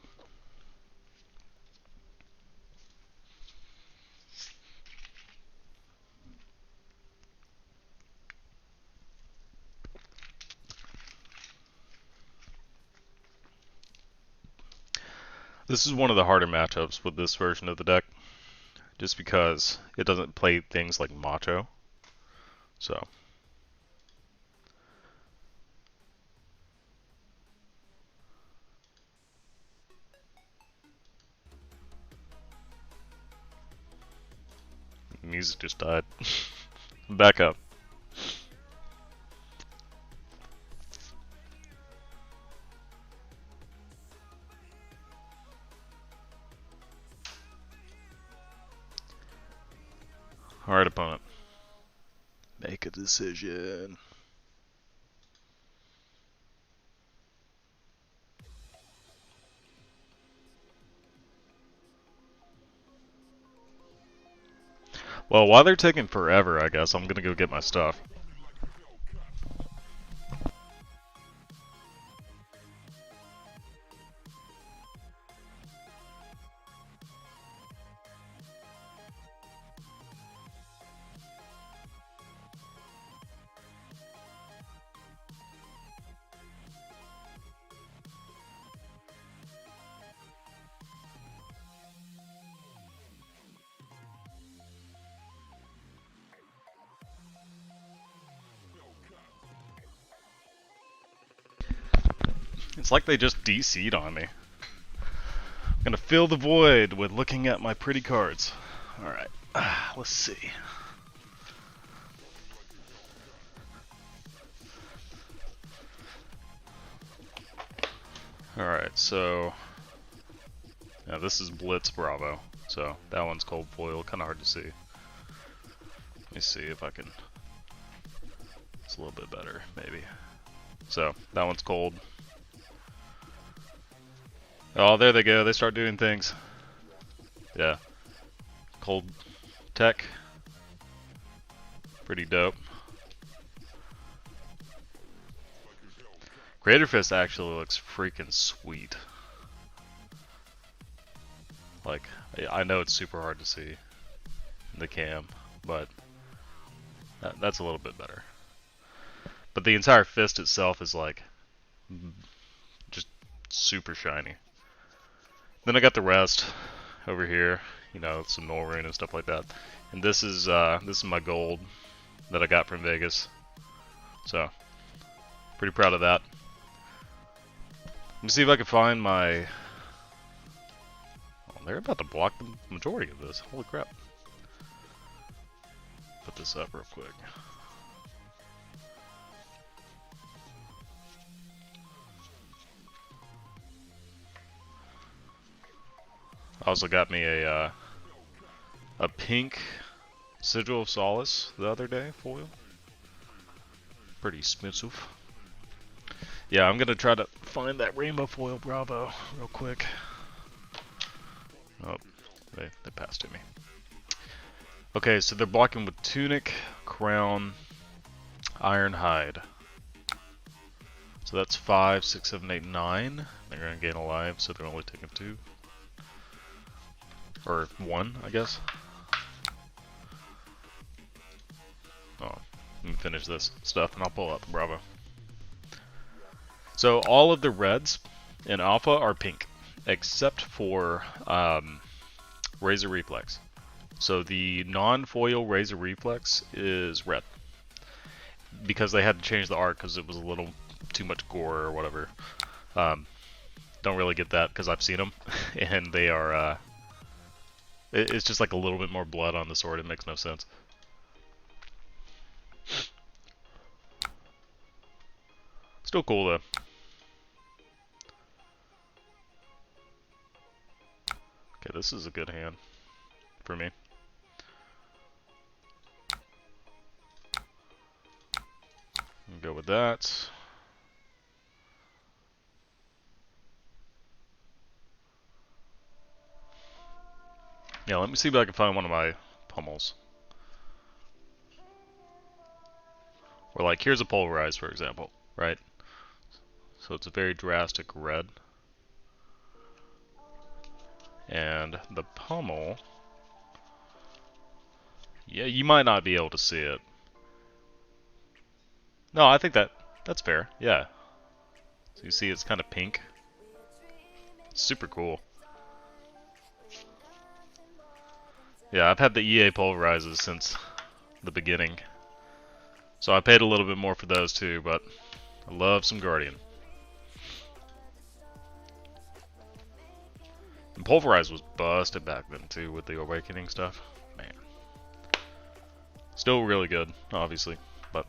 This is one of the harder matchups with this version of the deck, just because it doesn't play things like Macho. So, music just died. Back up. Alright, opponent. Make a decision. Well, while they're taking forever, I guess, I'm gonna go get my stuff. It's like they just DC'd on me. I'm gonna fill the void with looking at my pretty cards. Alright, let's see. Alright, so... yeah, this is Blitz Bravo. So, that one's cold foil, kinda hard to see. Let me see if I can... it's a little bit better, maybe. So, that one's cold. Oh, there they go. They start doing things. Yeah. Cold tech. Pretty dope. Greater Fist actually looks freaking sweet. Like, I know it's super hard to see in the cam, but that's a little bit better. But the entire fist itself is like just super shiny. Then I got the rest over here, you know, some Norrune and stuff like that. And this is my gold that I got from Vegas. So, pretty proud of that. Let me see if I can find my... oh, they're about to block the majority of this. Holy crap. Put this up real quick. I also got me a pink Sigil of Solace the other day, foil. Pretty expensive. Yeah, I'm gonna try to find that Rainbow Foil Bravo real quick. Oh, they passed to me. Okay, so they're blocking with Tunic, Crown, Iron Hide. So that's 5, 6, 7, 8, 9. They're gonna gain a life, so they're only taking 2. Or 1, I guess. Oh, let me finish this stuff and I'll pull up Bravo. So all of the reds in Alpha are pink, except for Razor Reflex. So the non-foil Razor Reflex is red. Because they had to change the art because it was a little too much gore or whatever. Don't really get that because I've seen them, and they are... it's just like a little bit more blood on the sword. It makes no sense. Still cool though. Okay, this is a good hand for me. Go with that. Yeah, let me see if I can find one of my pummels. Or like, here's a pulverized, for example, right? So it's a very drastic red. And the pummel... yeah, you might not be able to see it. No, I think that's fair, yeah. So you see it's kind of pink. It's super cool. Yeah, I've had the EA pulverizes since the beginning. So I paid a little bit more for those too, but I love some Guardian. And Pulverize was busted back then too with the Awakening stuff. Man. Still really good, obviously, but...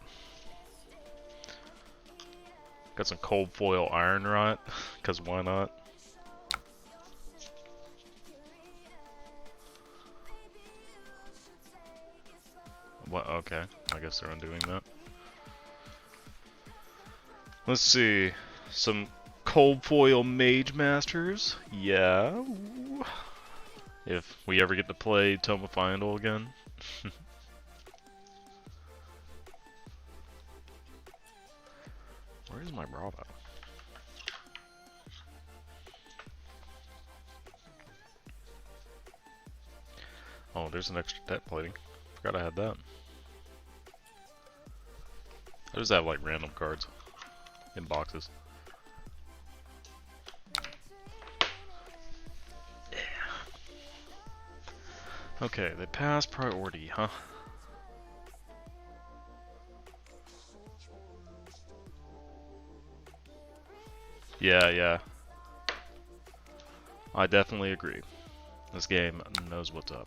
got some cold foil Iron Rot, because why not? What? Okay, I guess they're undoing that. Let's see. Some cold foil Mage Masters. Yeah. If we ever get to play Tome of Final again. Where's my Bravo? Oh, there's an extra debt plating. Forgot I had that. I just have like random cards in boxes. Yeah. Okay, they pass priority, huh? Yeah. I definitely agree. This game knows what's up.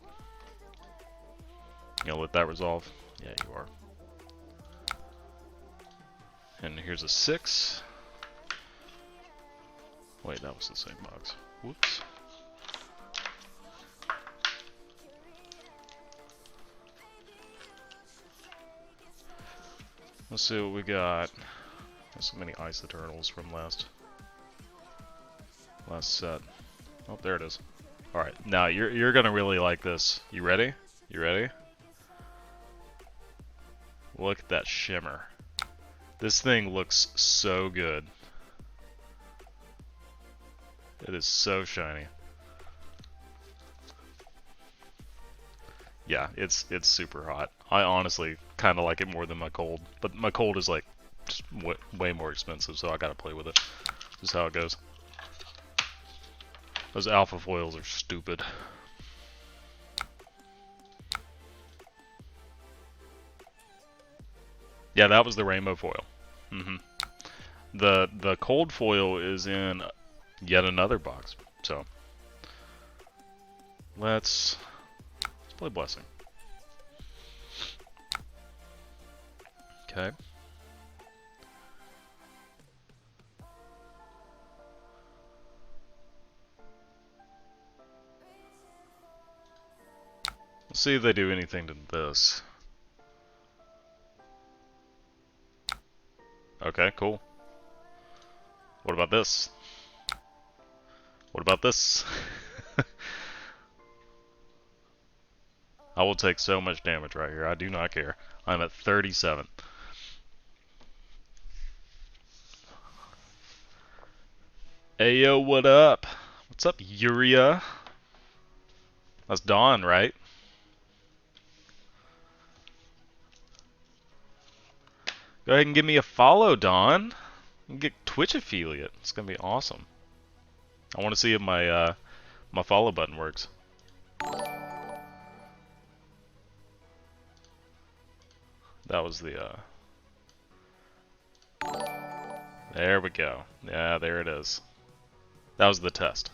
You gonna let that resolve? Yeah, you are. And here's a 6. Wait, that was the same box. Whoops. Let's see what we got. There's so many Ice Eternals from last set. Oh, there it is. All right, now you're gonna really like this. You ready? You ready? Look at that shimmer. This thing looks so good. It is so shiny. Yeah, it's super hot. I honestly kind of like it more than my cold, but my cold is like just way more expensive, so I gotta play with it. This is how it goes. Those alpha foils are stupid. Yeah, that was the rainbow foil. The cold foil is in yet another box. So let's play Blessing. Okay. Let's see if they do anything to this. Okay, cool. What about this? What about this? I will take so much damage right here. I do not care. I'm at 37. Ayo, what up? What's up, Uria? That's Dawn, right? Go ahead and give me a follow, Dawn. Get Twitch affiliate. It's gonna be awesome. I want to see if my my follow button works. That was the there we go. Yeah, there it is. That was the test.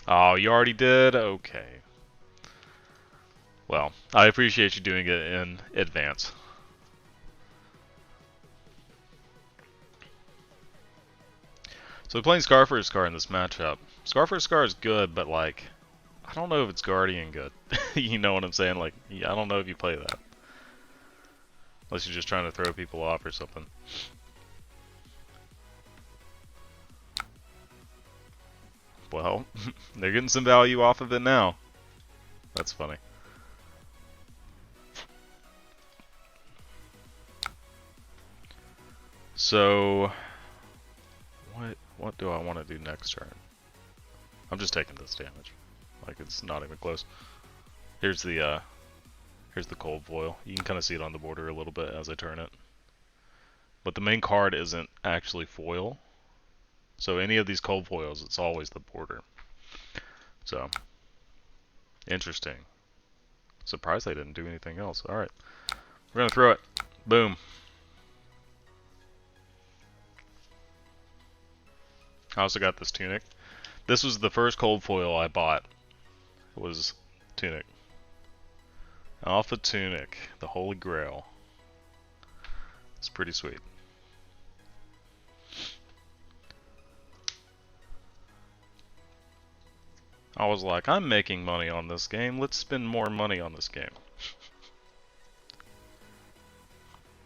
Oh, you already did? Okay. Well, I appreciate you doing it in advance. So we're playing Scar for Scar in this matchup. Scar for Scar is good, but like, I don't know if it's Guardian good. You know what I'm saying? Like, I don't know if you play that. Unless you're just trying to throw people off or something. Well, they're getting some value off of it now. That's funny. So, what do I want to do next turn? I'm just taking this damage. Like, it's not even close. Here's the cold foil. You can kind of see it on the border a little bit as I turn it. But the main card isn't actually foil. So any of these cold foils, it's always the border. So, interesting. Surprised they didn't do anything else. Alright. We're gonna throw it. Boom. I also got this tunic. This was the first cold foil I bought. It was tunic. Alpha tunic, the holy grail. It's pretty sweet. I was like, I'm making money on this game. Let's spend more money on this game.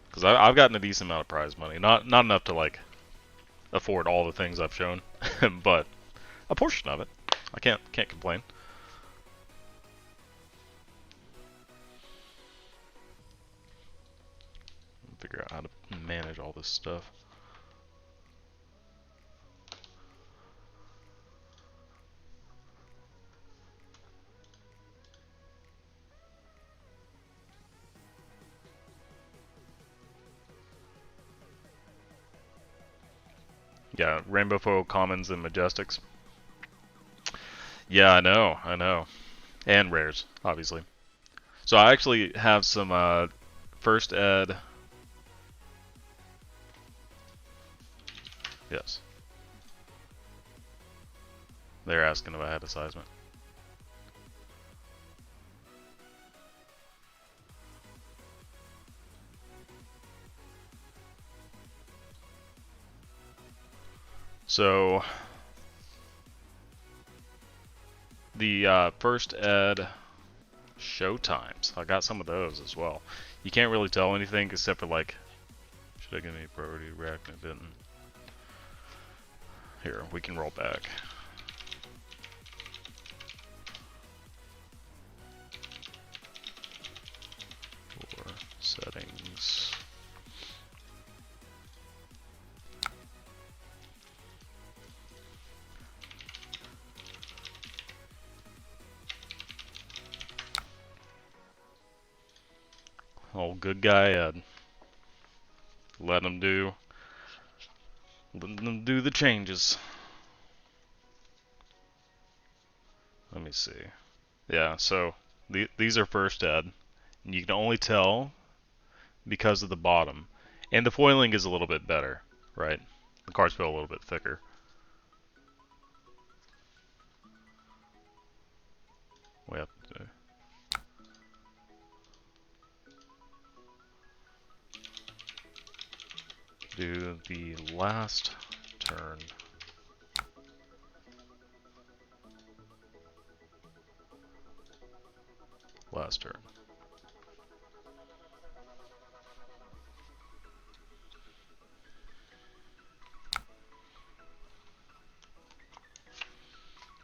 Because I've gotten a decent amount of prize money. Not enough to like afford all the things I've shown, but a portion of it. I can't complain. figure out how to manage all this stuff. Yeah, Rainbow Foil Commons and Majestics. Yeah, I know. And rares, obviously. So I actually have some first ed. Yes. They're asking if I had a seismic. So the first ed show times, I got some of those as well. You can't really tell anything except for like, should I give any priority to react? I didn't. Here, we can roll back. For settings. Old good guy Ed. Let him do the changes. Let me see. Yeah, so these are first ed. And you can only tell because of the bottom. And the foiling is a little bit better, right? The cards feel a little bit thicker. We have to do the last turn. Last turn.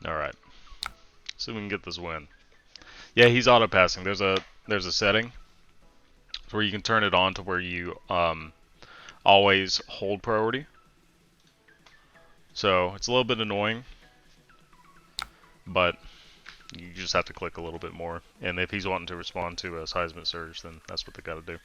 Alright. So we can get this win. Yeah, he's auto passing. There's a setting where you can turn it on to where you always hold priority. So it's a little bit annoying, but you just have to click a little bit more. And if he's wanting to respond to a seismic surge, then that's what they got to do.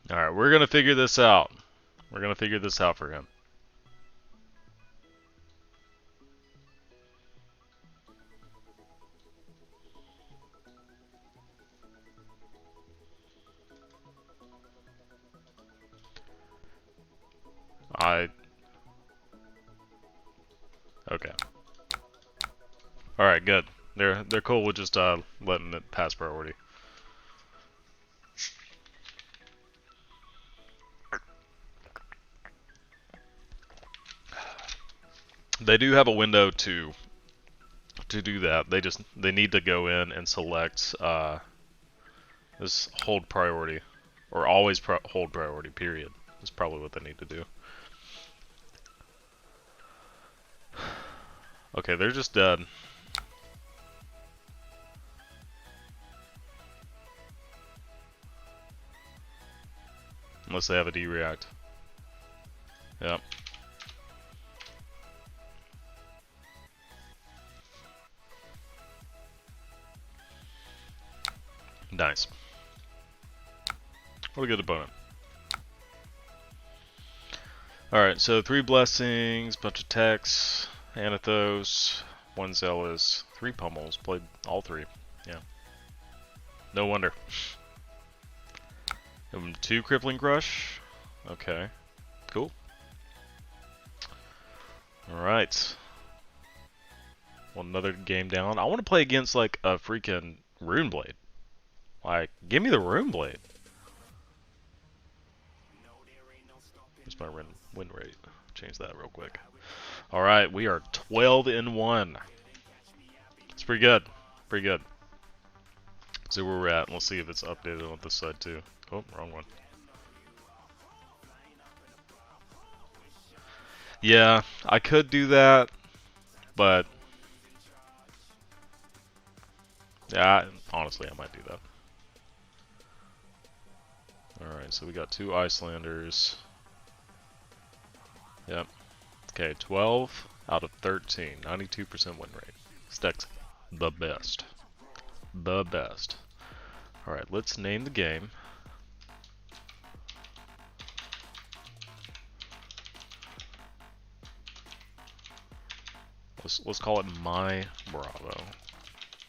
Alright, we're going to figure this out. We're going to figure this out for him. Okay. Alright, good. They're cool with just letting it pass priority. They do have a window to do that. They need to go in and select this hold priority, or always hold priority. Period. That's probably what they need to do. Okay, they're just dead. Unless they have a D-react. Yep. Nice. What a good opponent. Alright, so 3 blessings, bunch of techs, Anathos, 1 zealous, 3 pummels, played all 3. Yeah. No wonder. 2 crippling crush. Okay. Cool. Alright. Want another game down? I want to play against like a freaking Rune Blade. Like, give me the Rune Blade. What's my win rate? Change that real quick. Alright, we are 12-1. It's pretty good. Pretty good. See where we're at, and we'll see if it's updated on this side too. Oh, wrong one. Yeah, I could do that, but yeah, honestly, I might do that. Alright, so we got 2 Icelanders. Yep. Okay, 12 out of 13. 92% win rate. Steck's the best. The best. Alright, let's name the game. Let's call it My Bravo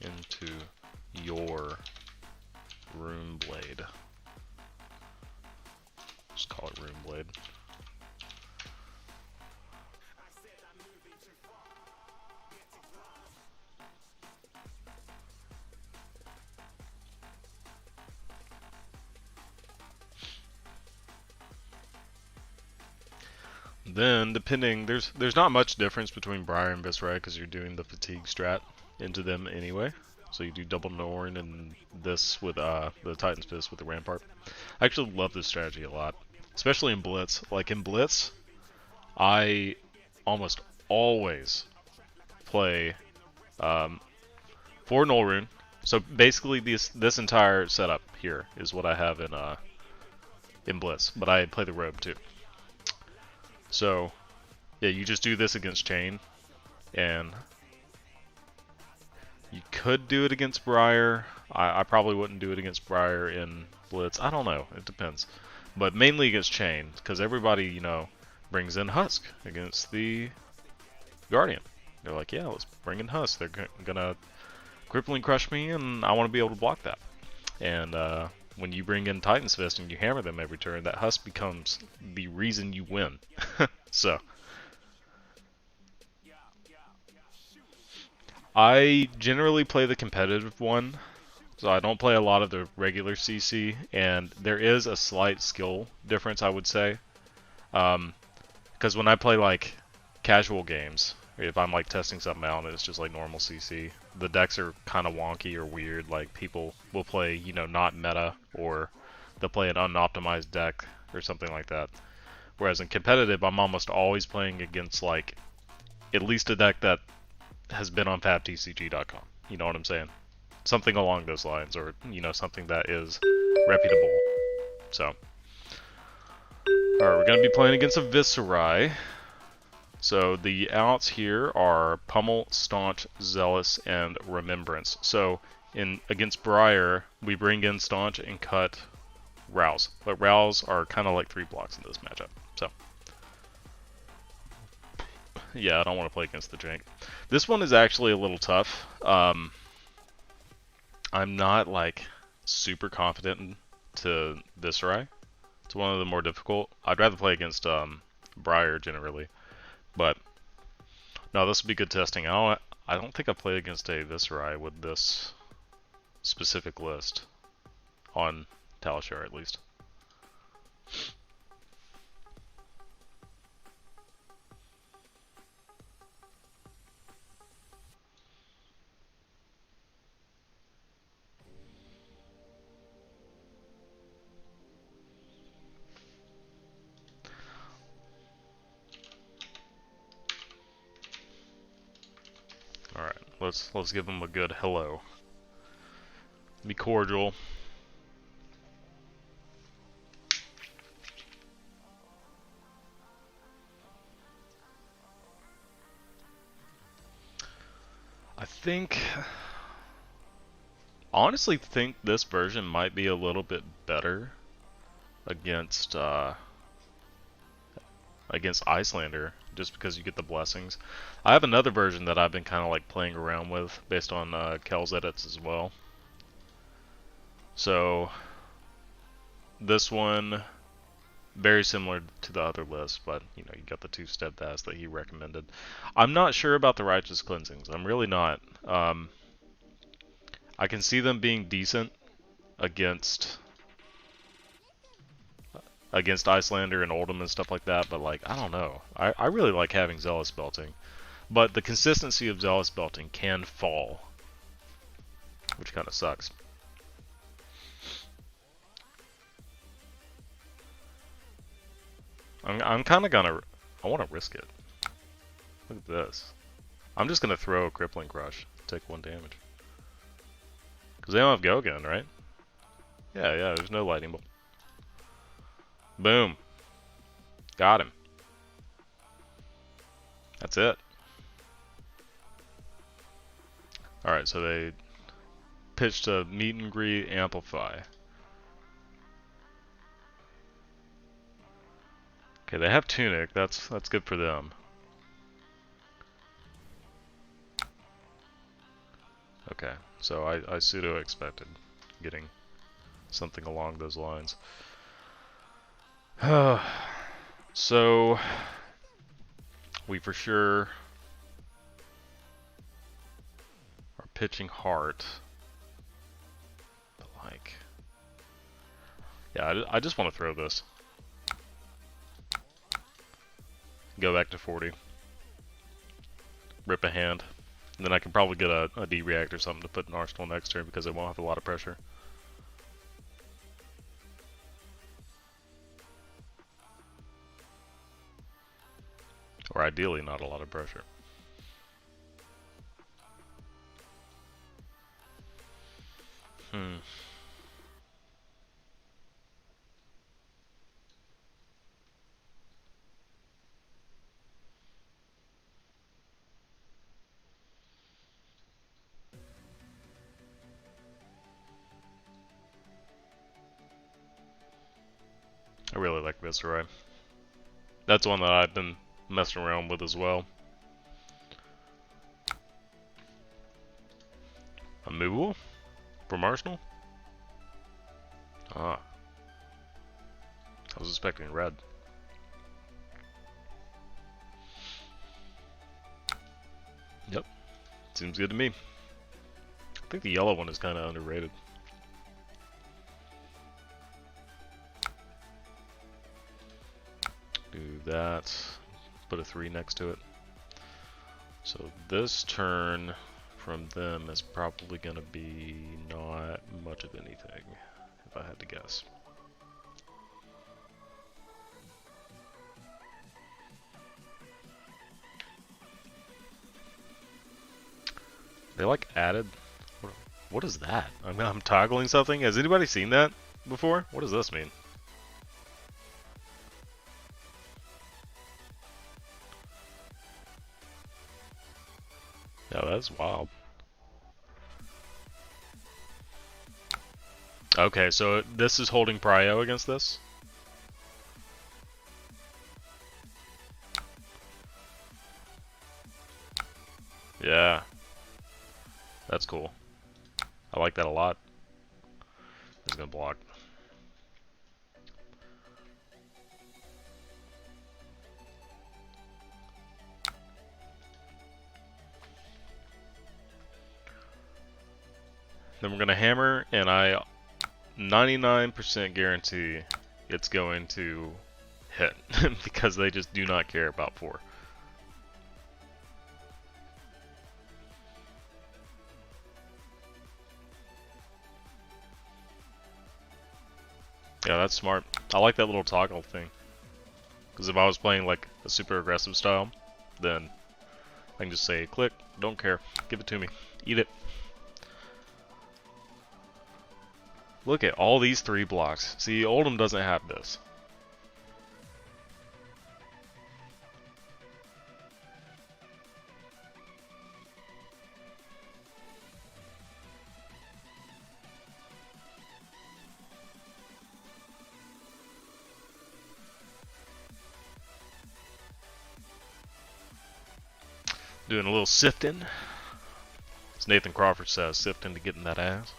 into Your Rune Blade. Just call it Rune Blade. Then, depending, there's not much difference between Briar and Viserai because you're doing the fatigue strat into them anyway. So you do double Norn and this with the Titan's Fist with the Rampart. I actually love this strategy a lot, especially in Blitz. Like in Blitz, I almost always play 4 Null Rune. So basically, this entire setup here is what I have in Blitz, but I play the Robe too. So, yeah, you just do this against Chain, and you could do it against Briar. I probably wouldn't do it against Briar in Blitz. I don't know. It depends. But mainly against Chain, because everybody, you know, brings in Husk against the Guardian. They're like, yeah, let's bring in Husk. They're gonna crippling crush me, and I want to be able to block that. And when you bring in Titan's Fist and you hammer them every turn, that Husk becomes the reason you win. So, I generally play the competitive one, so I don't play a lot of the regular CC, and there is a slight skill difference, I would say. Because when I play like casual games, if I'm like testing something out and it's just like normal CC, the decks are kind of wonky or weird. Like people will play, you know, not meta, or they'll play an unoptimized deck or something like that. Whereas in competitive, I'm almost always playing against like at least a deck that has been on fabtcg.com. You know what I'm saying? Something along those lines, or you know, something that is reputable. So, alright, we're gonna be playing against a Viserai. So the outs here are Pummel, Staunch, Zealous, and Remembrance. So against Briar, we bring in Staunch and cut Rouse. But Rouse are kind of like 3 blocks in this matchup. So yeah, I don't want to play against the Jank. This one is actually a little tough. I'm not like super confident to Viserai. It's one of the more difficult. I'd rather play against Briar generally. But no, this would be good testing. I don't think I played against a Viserai with this specific list on Talishar at least. Alright, let's give them a good hello. Be cordial. Honestly think this version might be a little bit better against Iyslander, just because you get the blessings. I have another version that I've been kind of like playing around with based on Cayle's edits as well. So this one very similar to the other list, but you know, you got the 2 steadfast that he recommended. I'm not sure about the righteous cleansings. I'm really not. I can see them being decent against Iyslander and Oldhim and stuff like that, but like, I don't know. I really like having zealous belting, but the consistency of zealous belting can fall, which kind of sucks. I'm kind of gonna, I want to risk it. Look at this. I'm just gonna throw a crippling crush, take 1 damage. Cause they don't have go again, right? Yeah, there's no lightning bolt. Boom. Got him. That's it. Alright, so they pitched a meet and greet amplify. Okay, they have tunic. That's good for them. Okay, so I pseudo expected getting something along those lines. So we for sure are pitching heart, but like, yeah, I just want to throw this. Go back to 40. Rip a hand. And then I can probably get a D-react or something to put in Arsenal next turn because it won't have a lot of pressure. Or ideally not a lot of pressure. I really like Viserai. That's one that I've been messing around with as well. Immovable? From Arsenal? Ah. I was expecting red. Yep. Seems good to me. I think the yellow one is kind of underrated. Do that. Put a 3 next to it. So this turn from them is probably going to be not much of anything, if I had to guess. They like added... What is that? I'm toggling something? Has anybody seen that before? What does this mean? Yeah, that's wild. Okay, so this is holding Prio against this? Yeah. That's cool. I like that a lot. It's gonna block. Then we're gonna hammer, and I 99% guarantee it's going to hit because they just do not care about 4. Yeah, that's smart. I like that little toggle thing. Because if I was playing like a super aggressive style, then I can just say, click, don't care, give it to me, eat it. Look at all these 3 blocks. See, Oldhim doesn't have this. Doing a little sifting. As Nathan Crawford says, sifting to get in that ass.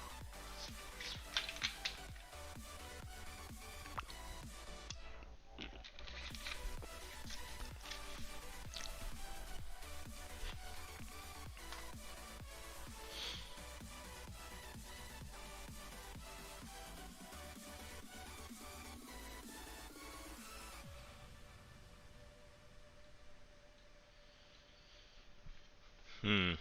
I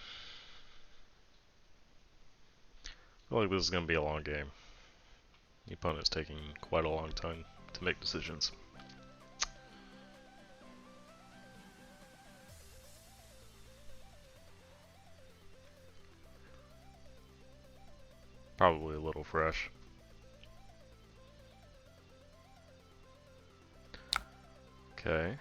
feel like this is going to be a long game. The opponent's taking quite a long time to make decisions. Probably a little fresh. Okay.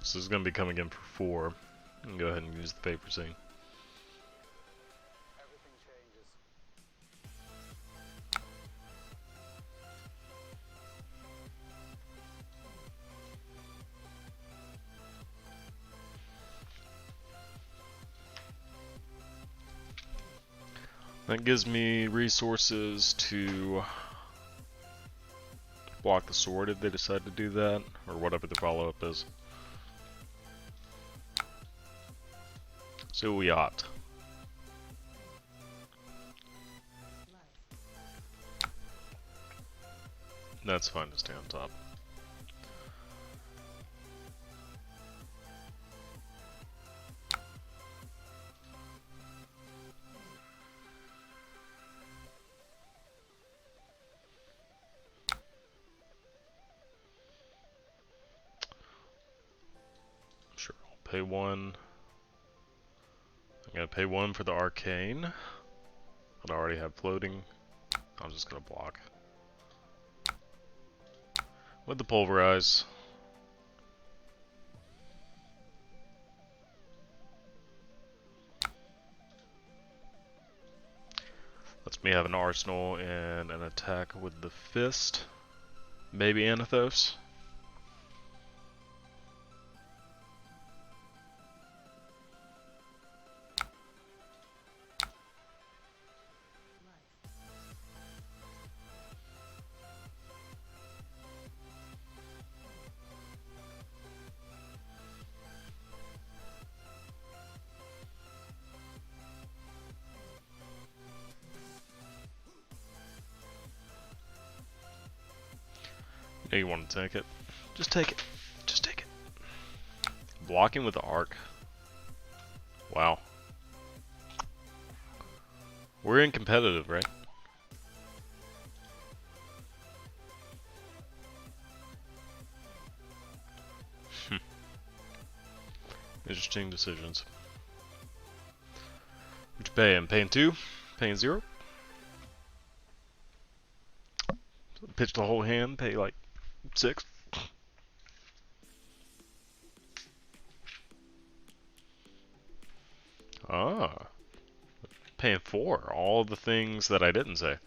So this is going to be coming in for 4. I can go ahead and use the paper scene. That gives me resources to block the sword if they decide to do that, or whatever the follow-up is. So we opt. That's fine to stay on top. Sure, I'll pay 1. I'm gonna pay 1 for the arcane. I already have floating. I'm just gonna block. With the pulverize. Lets me have an arsenal and an attack with the fist. Maybe Anathos. Yeah, you want to take it. Just take it. Just take it. Blocking with the arc. Wow. We're in competitive, right? Interesting decisions. What you paying? Paying 2? Paying 0? Pitch the whole hand, pay like 6? Ah. Paying 4. All the things that I didn't say.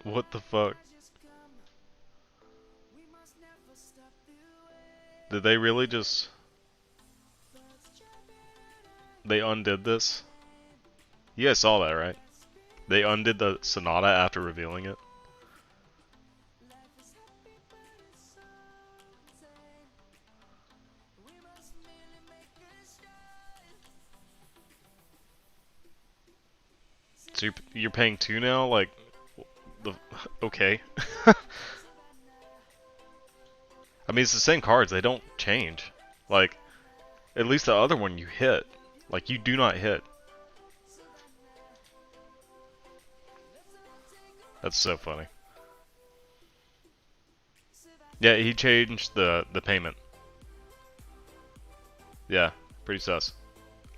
What the fuck? Did they really just... They undid this? You guys saw that, right? They undid the Sonata after revealing it. So you're paying 2 now? Like, okay. I mean, it's the same cards. They don't change. Like, at least the other one you hit. Like, you do not hit. That's so funny. Yeah, he changed the payment. Yeah, pretty sus.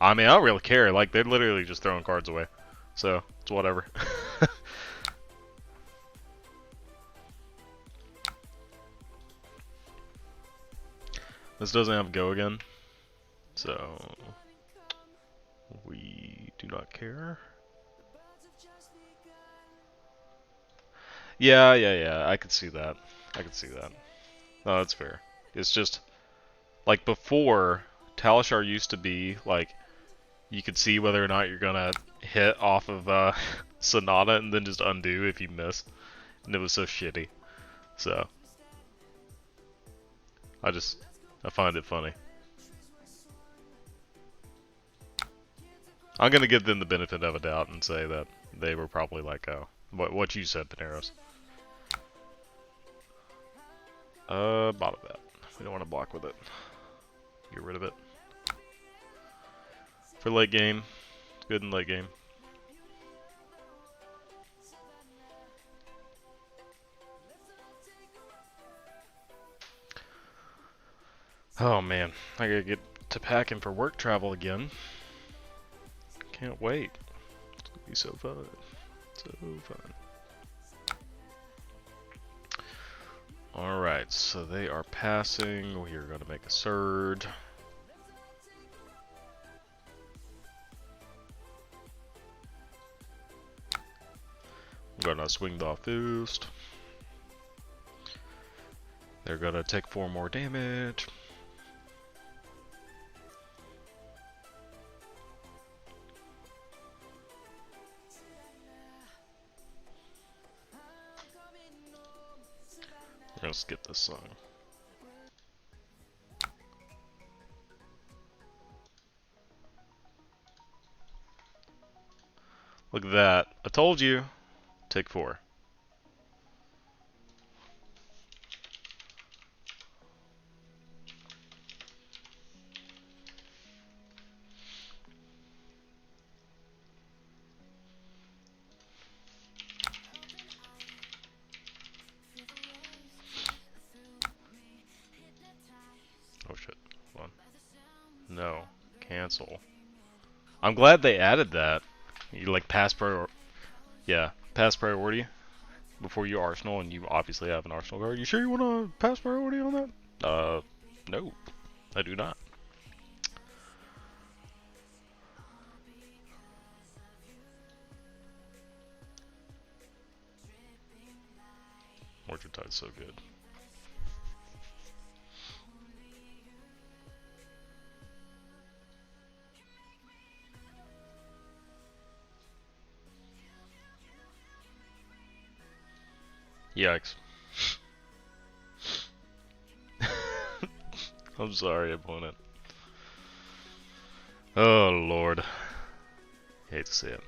I mean, I don't really care. Like, they're literally just throwing cards away. So, it's whatever. This doesn't have go again. So, we do not care. Yeah, I could see that. I could see that. No, that's fair. It's just, like before, Talishar used to be, like, you could see whether or not you're gonna hit off of Sonata and then just undo if you miss. And it was so shitty. So I find it funny. I'm gonna give them the benefit of a doubt and say that they were probably like, oh, what you said, Paneros. Bottom that. We don't want to block with it. Get rid of it. For late game, it's good in late game. Oh man, I gotta get to packing for work travel again. Can't wait. It's gonna be so fun. So fun. Alright, so they are passing. We are gonna make a surge. I'm gonna swing the fist. They're gonna take 4 more damage. I'm gonna skip this song. Look at that. I told you. Take 4. Oh shit. Hold on. No. Cancel. I'm glad they added that. You like pass priority. Yeah, pass priority before you Arsenal, and you obviously have an Arsenal card. You sure you want to pass priority on that? No, I do not. Orchard Tide's so good. Yikes. I'm sorry, opponent. Oh, Lord. Hate to see it.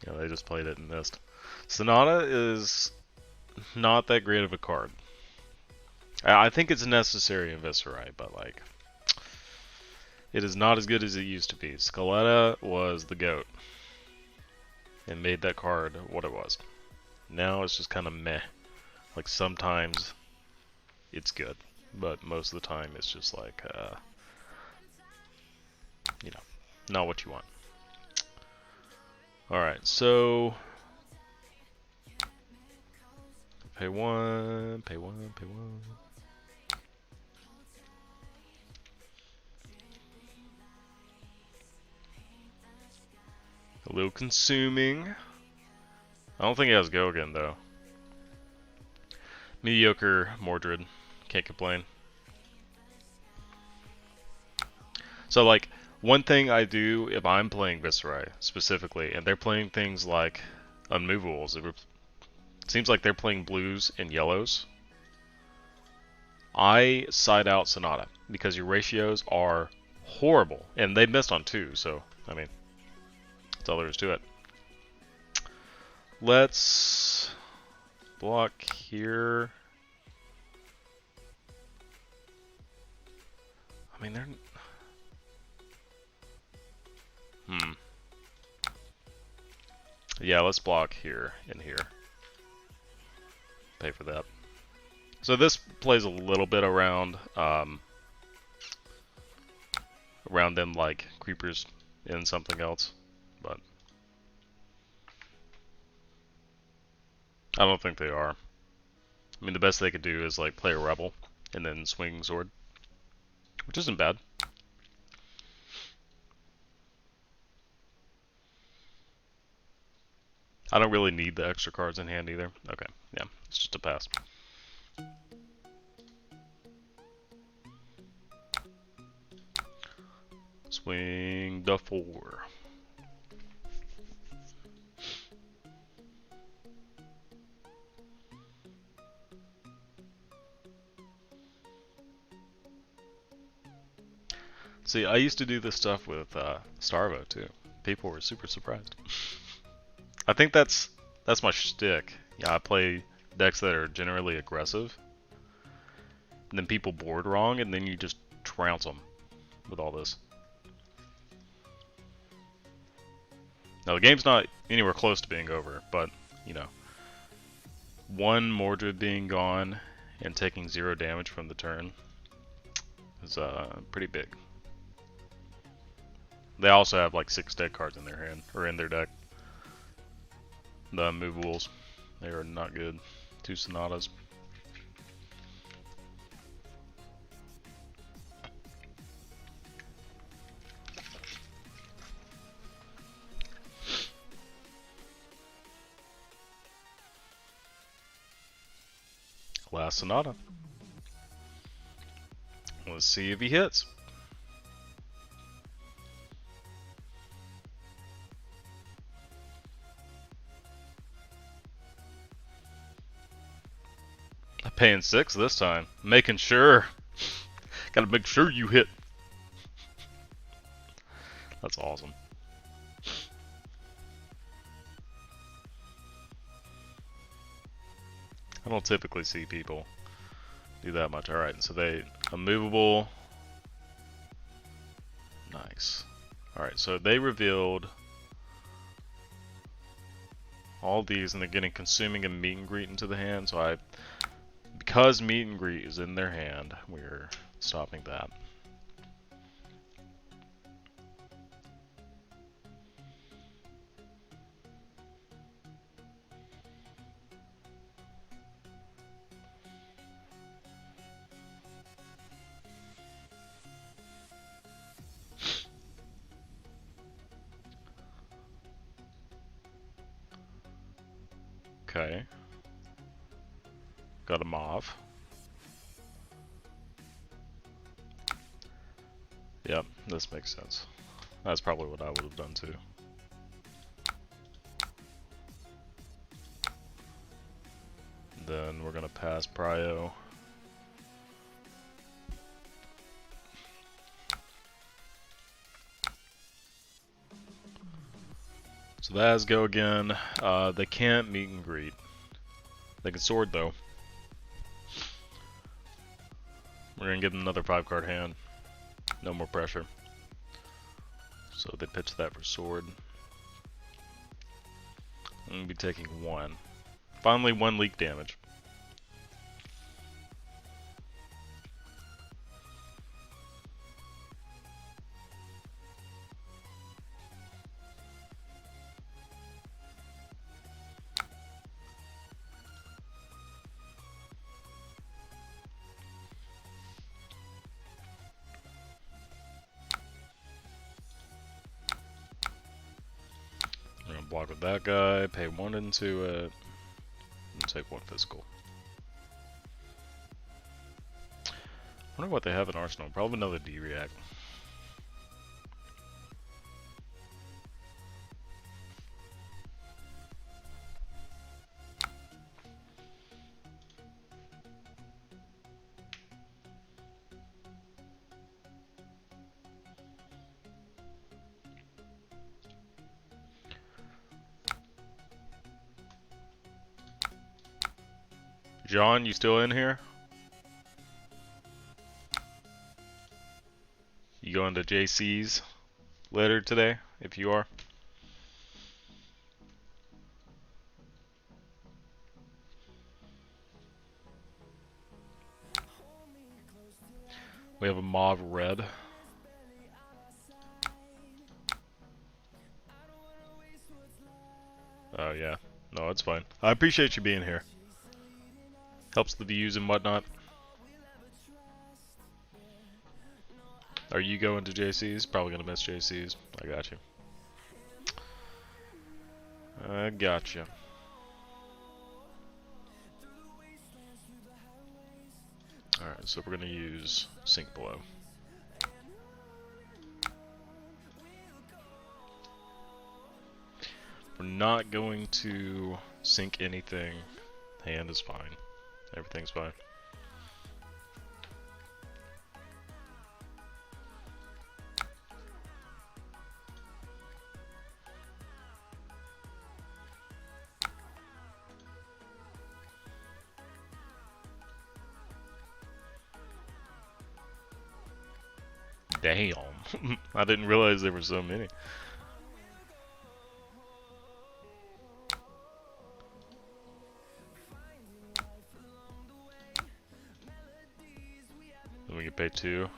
Yeah, they just played it and missed. Sonata is not that great of a card. I think it's necessary in Viserai, but like, it is not as good as it used to be. Scaletta was the GOAT and made that card what it was. Now it's just kind of meh. Like sometimes it's good, but most of the time it's just like, you know, not what you want. Alright, so pay 1, pay 1, pay 1. A little consuming. I don't think he has go again though. Mediocre Mordred. Can't complain. So like, one thing I do if I'm playing Viserai specifically, and they're playing things like unmovables, it seems like they're playing blues and yellows. I side out Sonata because your ratios are horrible, and they missed on 2, so I mean, that's all there is to it. Let's block here. I mean, they're... Yeah, let's block here and here. Pay for that. So this plays a little bit around, around them like creepers in something else, but I don't think they are. I mean, the best they could do is like play a rebel and then swing sword, which isn't bad. I don't really need the extra cards in hand either. Okay, yeah, it's just a pass. Swing the 4. See, I used to do this stuff with Starvo too. People were super surprised. I think that's my shtick. Yeah, I play decks that are generally aggressive, and then people board wrong, and then you just trounce them with all this. Now the game's not anywhere close to being over, but you know, one Mordred being gone and taking 0 damage from the turn is pretty big. They also have like 6 dead cards in their hand, or in their deck. The unmovables, they are not good. 2 Sonatas. Last Sonata. Let's see if he hits. Paying 6 this time. Making sure. Gotta make sure you hit. That's awesome. I don't typically see people do that much. Alright, so they unmovable. Nice. Alright, so they revealed all these, and they're getting consuming and meet and greet into the hand, so because meet and greet is in their hand, we're stopping that. Okay. Got a mauve. Yep, this makes sense. That's probably what I would have done too. Then we're gonna pass Prio. So that has go again. They can't meet and greet. They can sword though. We're gonna give them another 5-card hand. No more pressure. So they pitch that for sword. I'm gonna be taking 1. Finally 1 leak damage. We're gonna block with that guy, pay 1 into it, and take 1 physical. I wonder what they have in Arsenal. Probably another D-React. John, you still in here? You going to JC's later today, if you are? We have a mauve red. Oh yeah, no, it's fine. I appreciate you being here. Helps the views and whatnot. Are you going to JC's? Probably gonna miss JC's. I got you. I got you. Alright, so we're gonna use Sink Below. We're not going to sink anything. Hand is fine. Everything's fine. Damn. I didn't realize there were so many. Then we get paid 2.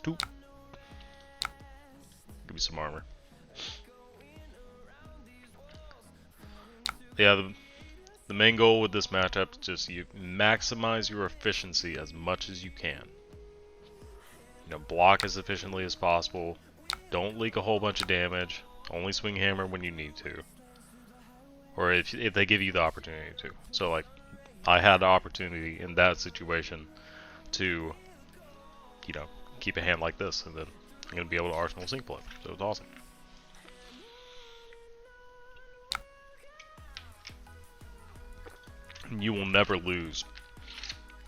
2. Give me some armor. Yeah, the main goal with this matchup is just you maximize your efficiency as much as you can. You know, block as efficiently as possible. Don't leak a whole bunch of damage. Only swing hammer when you need to. Or if they give you the opportunity to. So like, I had the opportunity in that situation to, you know, keep a hand like this, and then I'm going to be able to arsenal sync play. So it's awesome. You will never lose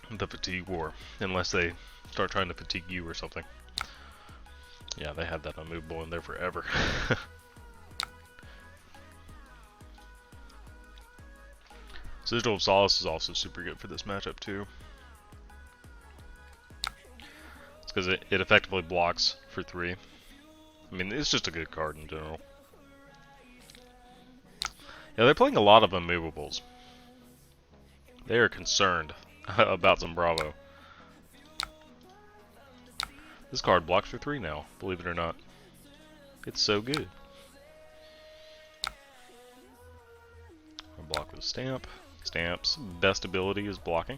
the fatigue war unless they start trying to fatigue you or something. Yeah, they had that unmovable in there forever. Sigil of Solace is also super good for this matchup too. It's because it effectively blocks for 3. I mean, it's just a good card in general. Yeah, they're playing a lot of unmovables. They are concerned about some Bravo. This card blocks for 3 now, believe it or not. It's so good. I'll block with a stamp. Stamp's best ability is blocking.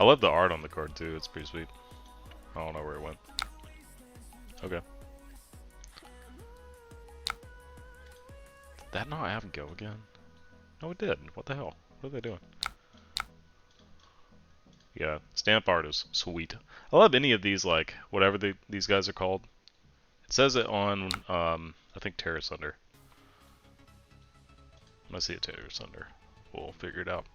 I love the art on the card too, it's pretty sweet. I don't know where it went. Okay. Did that not have go again? No, it did. What the hell? What are they doing? Yeah, stamp art is sweet. I love any of these, like, whatever these guys are called. It says it on, I think Iyslander. I see a Iyslander. We'll figure it out.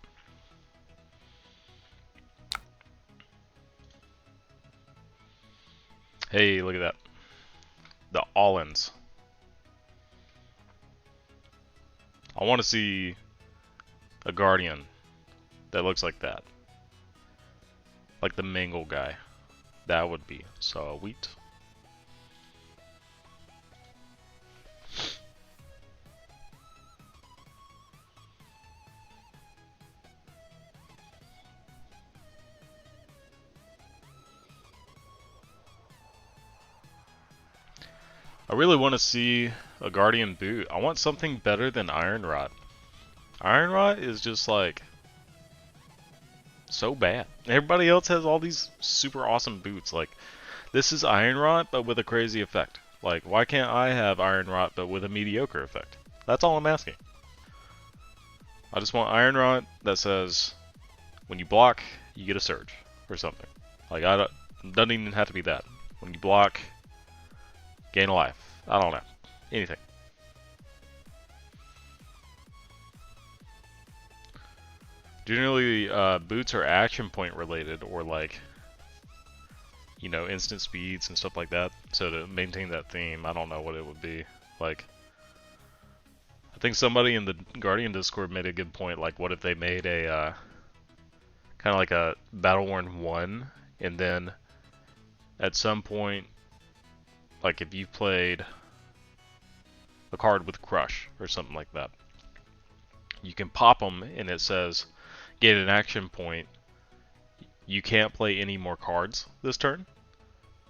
Hey, look at that. The All-ins. I want to see a Guardian that looks like that. Like the Mangle guy. That would be sweet. I really want to see a Guardian boot. I want something better than Iron Rot. Iron Rot is just like so bad. Everybody else has all these super awesome boots. Like, this is Iron Rot but with a crazy effect. Like, why can't I have Iron Rot but with a mediocre effect? That's all I'm asking. I just want Iron Rot that says when you block, you get a surge or something. Like, it doesn't even have to be that. When you block, gain a life. I don't know. Anything. Generally, boots are action point related, or like, you know, instant speeds and stuff like that. So to maintain that theme, I don't know what it would be. Like, I think somebody in the Guardian Discord made a good point. Like, what if they made a kind of like a Battle Worn 1, and then at some point, like if you played a card with Crush or something like that, you can pop them and it says get an action point. You can't play any more cards this turn,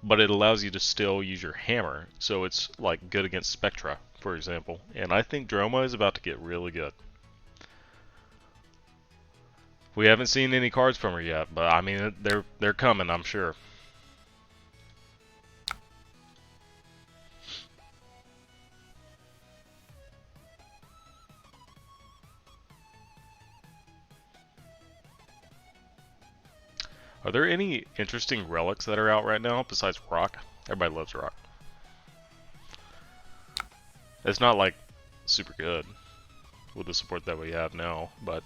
but it allows you to still use your hammer, so it's like good against Spectra, for example. And I think Droma is about to get really good. We haven't seen any cards from her yet, but I mean they're coming, I'm sure. Are there any interesting relics that are out right now besides rock? Everybody loves rock. It's not like super good with the support that we have now, but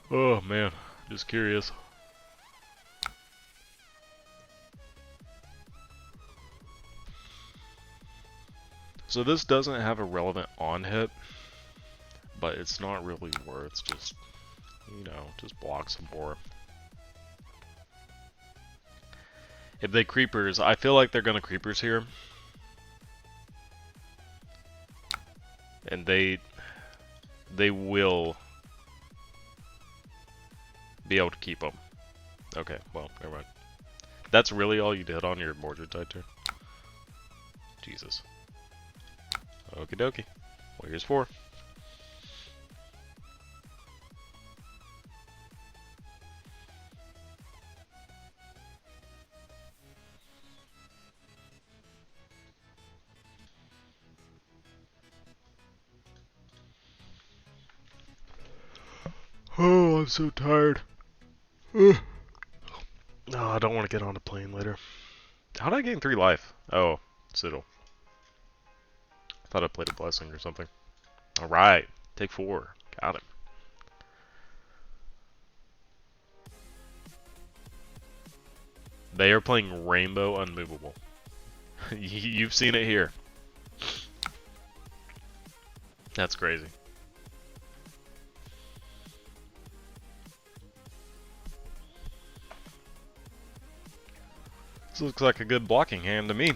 oh man, just curious. So this doesn't have a relevant on hit, but it's not really worth just, you know, just block some more. If they creepers, I feel like they're gonna creepers here. And they will be able to keep them. Okay, well, never mind. That's really all you did on your Mordred side turn? Jesus. Okie dokie. Well, here's 4. Oh, I'm so tired. No, I don't want to get on a plane later. How did I gain 3 life? Oh, Citadel. I thought I played a blessing or something. Alright, take 4. Got it. They are playing Rainbow Unmovable. You've seen it here. That's crazy. This looks like a good blocking hand to me.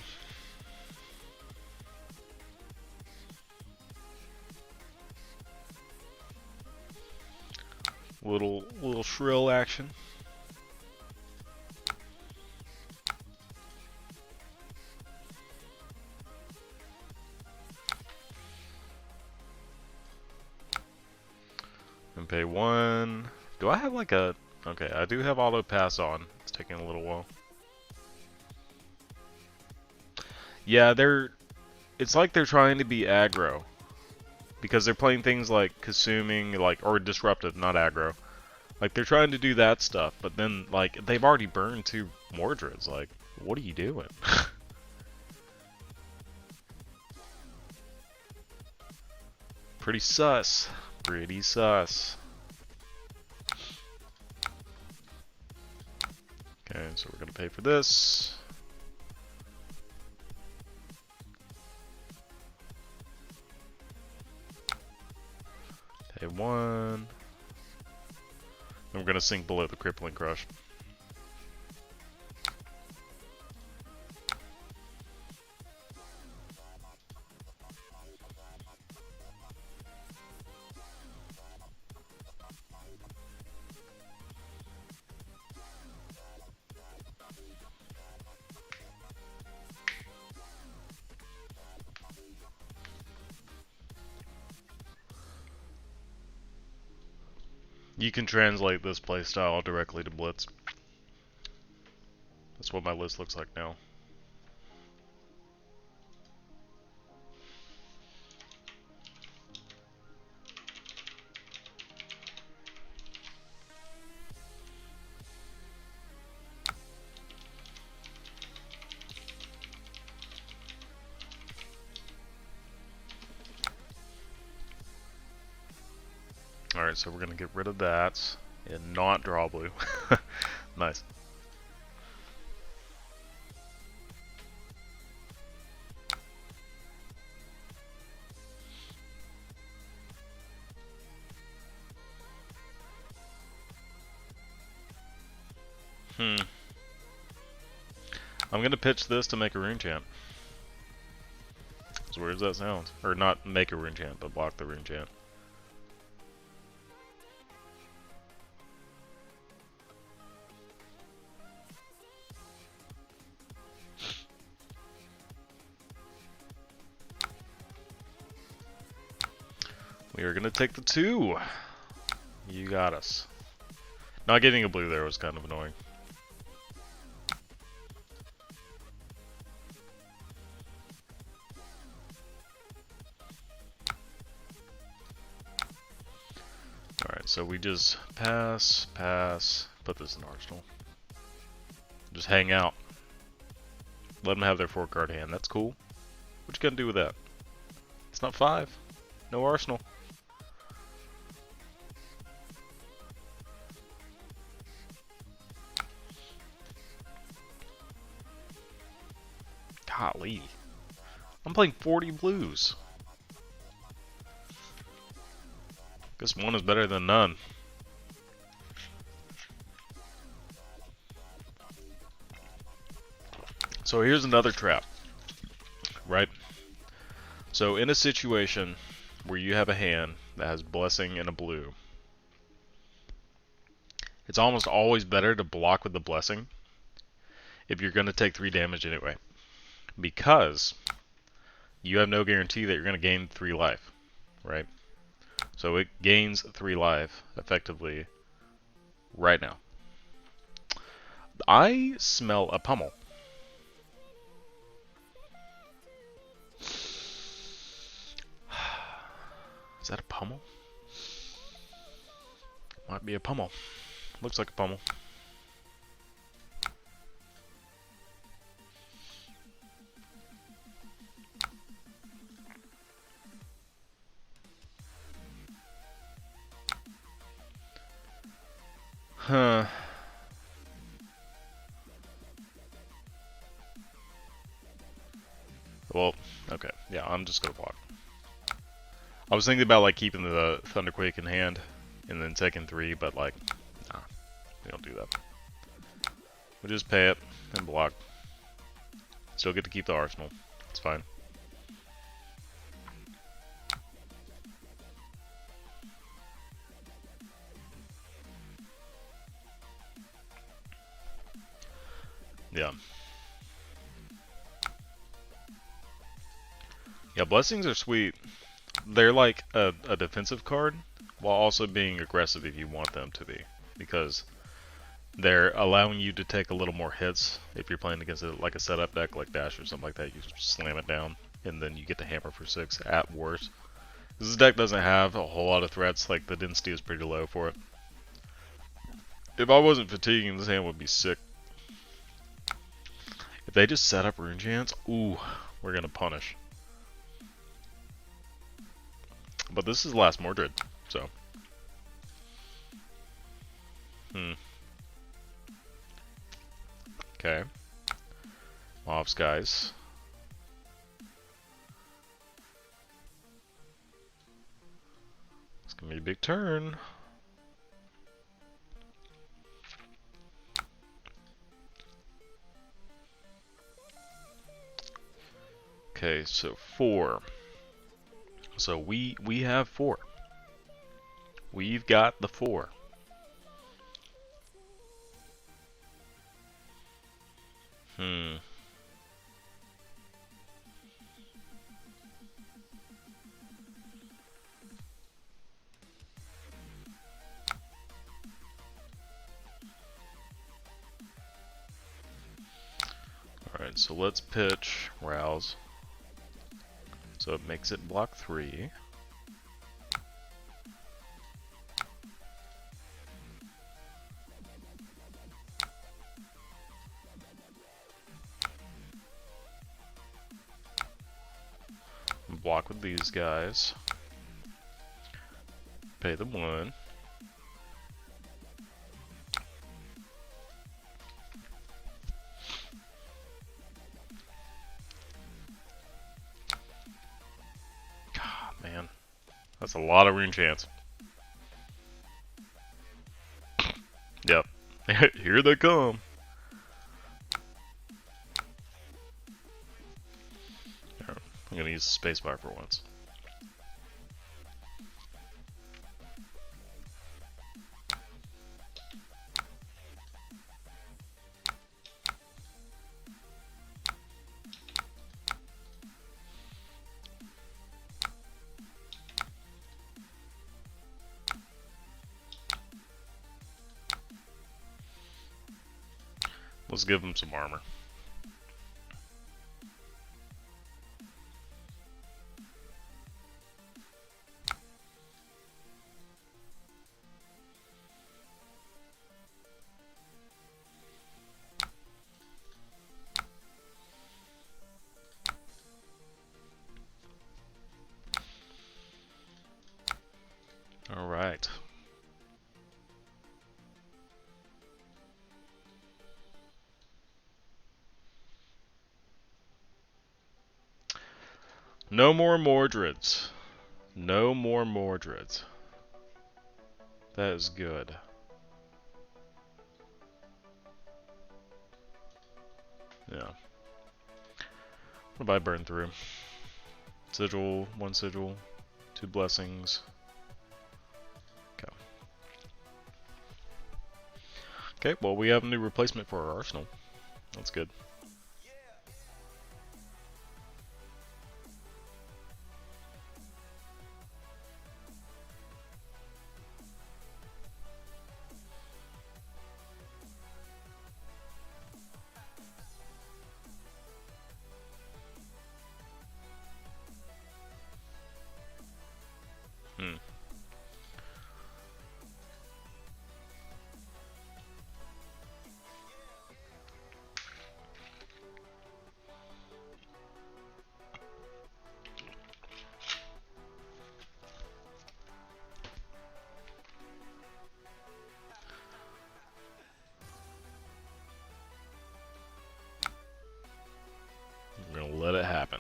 Little shrill action. And pay 1. Do I have like a... Okay, I do have auto pass on. It's taking a little while. Yeah, it's like they're trying to be aggro. Because they're playing things like consuming, or disruptive, not aggro. Like, they're trying to do that stuff, but then, like, they've already burned 2 Mordreds. Like, what are you doing? Pretty sus. Pretty sus. Okay, so we're gonna pay for this. Pay 1. And we're gonna sink below the Crippling Crush. You can translate this playstyle directly to Blitz. That's what my list looks like now. Alright, so we're gonna get rid of that and not draw blue. Nice. I'm gonna pitch this to make a rune chant. So where does that sound? Or not make a rune chant, but block the rune chant. We are gonna take the 2. You got us. Not getting a blue there was kind of annoying. Alright, so we just pass, put this in arsenal. Just hang out. Let them have their 4-card hand, that's cool. What you gonna do with that? It's not 5. No arsenal. Golly. I'm playing 40 blues. Guess one is better than none. So here's another trap, right? So in a situation where you have a hand that has blessing and a blue, it's almost always better to block with the blessing if you're going to take 3 damage anyway, because you have no guarantee that you're going to gain 3 life, right? So it gains 3 life effectively right now. I smell a pummel. Is that a pummel? Might be a pummel. Looks like a pummel. Huh. Well, okay. Yeah, I'm just gonna block. I was thinking about like keeping the Thunderquake in hand and then taking 3, but like, nah, we don't do that. We just pay it and block. Still get to keep the arsenal. It's fine. Yeah. Yeah, blessings are sweet. They're like a defensive card, while also being aggressive if you want them to be. Because they're allowing you to take a little more hits if you're playing against like a setup deck like Dash or something like that. You slam it down, and then you get to hammer for 6 at worst. This deck doesn't have a whole lot of threats, like the density is pretty low for it. If I wasn't fatiguing, this hand would be sick. If they just set up Rune Chants, ooh, we're gonna punish. But this is last Mordred, so. Okay. Mob Skies. It's gonna be a big turn. Okay, so 4. So we have 4. We've got the 4. Alright, so let's pitch Rouse. So it makes it block 3. Block with these guys. Pay the 1. God, man. That's a lot of Rune Chants. Yep. Here they come. Right. I'm gonna use the spacebar for once. Let's give him some armor. No more Mordreds. No more Mordreds. That is good. Yeah. What have I burned through? Sigil, 1 sigil, 2 blessings. Okay. Okay, well we have a new replacement for our arsenal. That's good. Hmm. I'm gonna let it happen.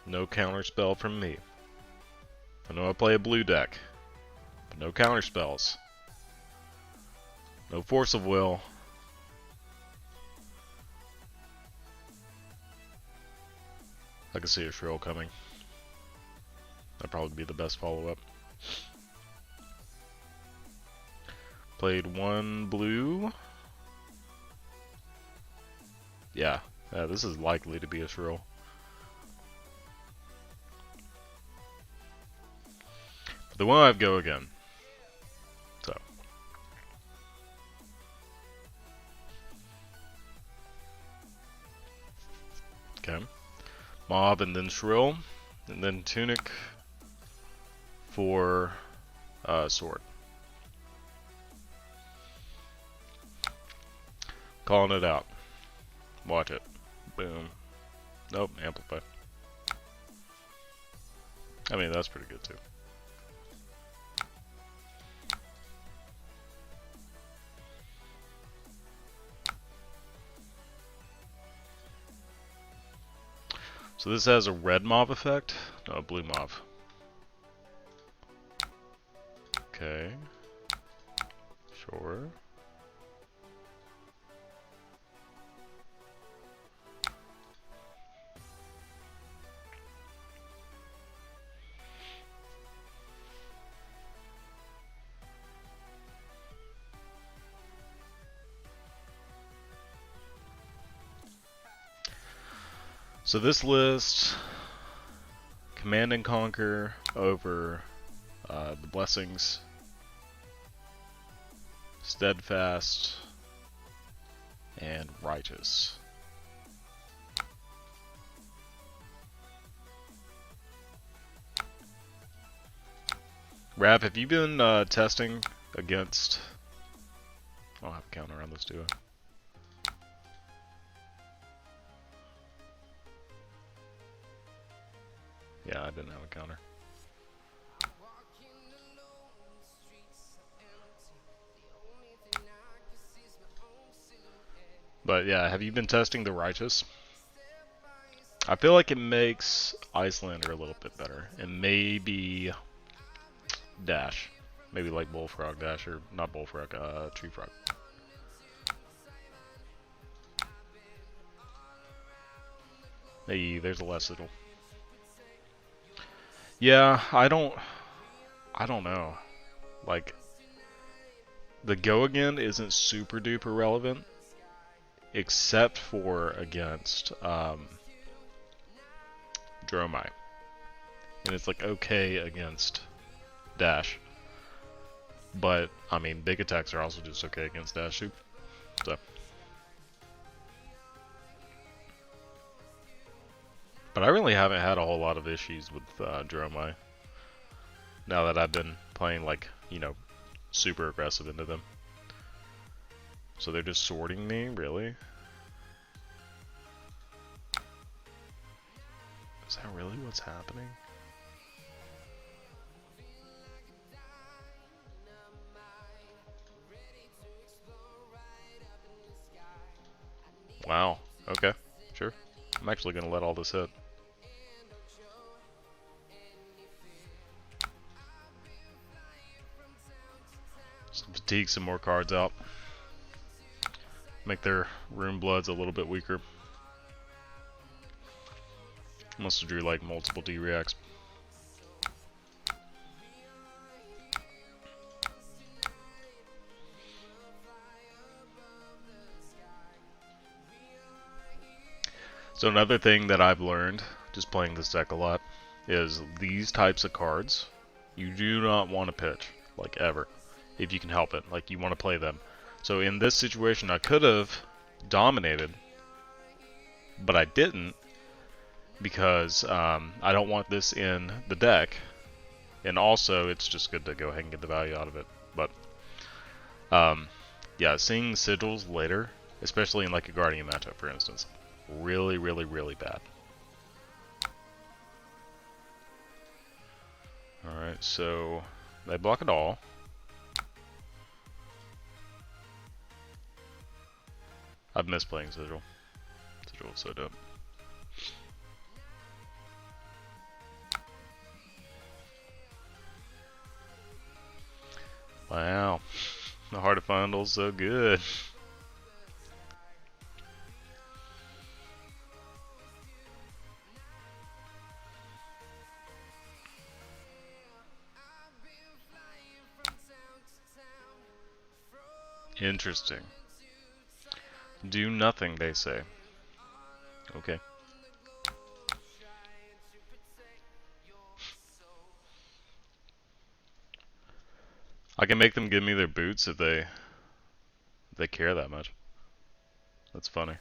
No counter spell from me. I know I play a blue deck, but no counter spells. No force of will. I can see a Shrill coming. That'd probably be the best follow-up. Played 1 blue. Yeah, this is likely to be a Shrill. But they won't have go again. So. Okay. Mob and then Shrill. And then Tunic for sword. Calling it out. Watch it. Boom. Nope, amplify. I mean, that's pretty good too. So this has a red mob effect? No, a blue mob. Okay. Sure. So this list, Command and Conquer over the Blessings, Steadfast, and Righteous. Rav, have you been testing against... I don't have a counter on this, do I? Yeah, I didn't have a counter. But yeah, have you been testing the Righteous? I feel like it makes Iyslander a little bit better. And maybe Dash. Maybe like Bullfrog Dash, or not Bullfrog, Tree Frog. Hey, there's a less little. Yeah, I don't know. Like, the go again isn't super duper relevant, except for against Dromai. And it's like okay against Dash. But, I mean, big attacks are also just okay against Dash too. So. But I really haven't had a whole lot of issues with Dromai. Now that I've been playing, like, you know, super aggressive into them. So they're just sorting me, really? Is that really what's happening? Wow, okay, sure. I'm actually gonna let all this hit. fatigue some more cards out. Make their Rune Bloods a little bit weaker. Must have drew like multiple D-reacts. So another thing that I've learned, just playing this deck a lot, is these types of cards, you do not want to pitch, like ever, if you can help it. Like you want to play them. So in this situation, I could have dominated, but I didn't, because I don't want this in the deck, and also it's just good to go ahead and get the value out of it. But yeah, seeing sigils later, especially in like a Guardian matchup, for instance, really, really, really bad. Alright, so they block it all. I've missed playing Sigil. Sigil was so dope. Wow. The Heart of Fondle's so good. Interesting. Do nothing, they say. Okay. I can make them give me their boots if they care that much. That's funny.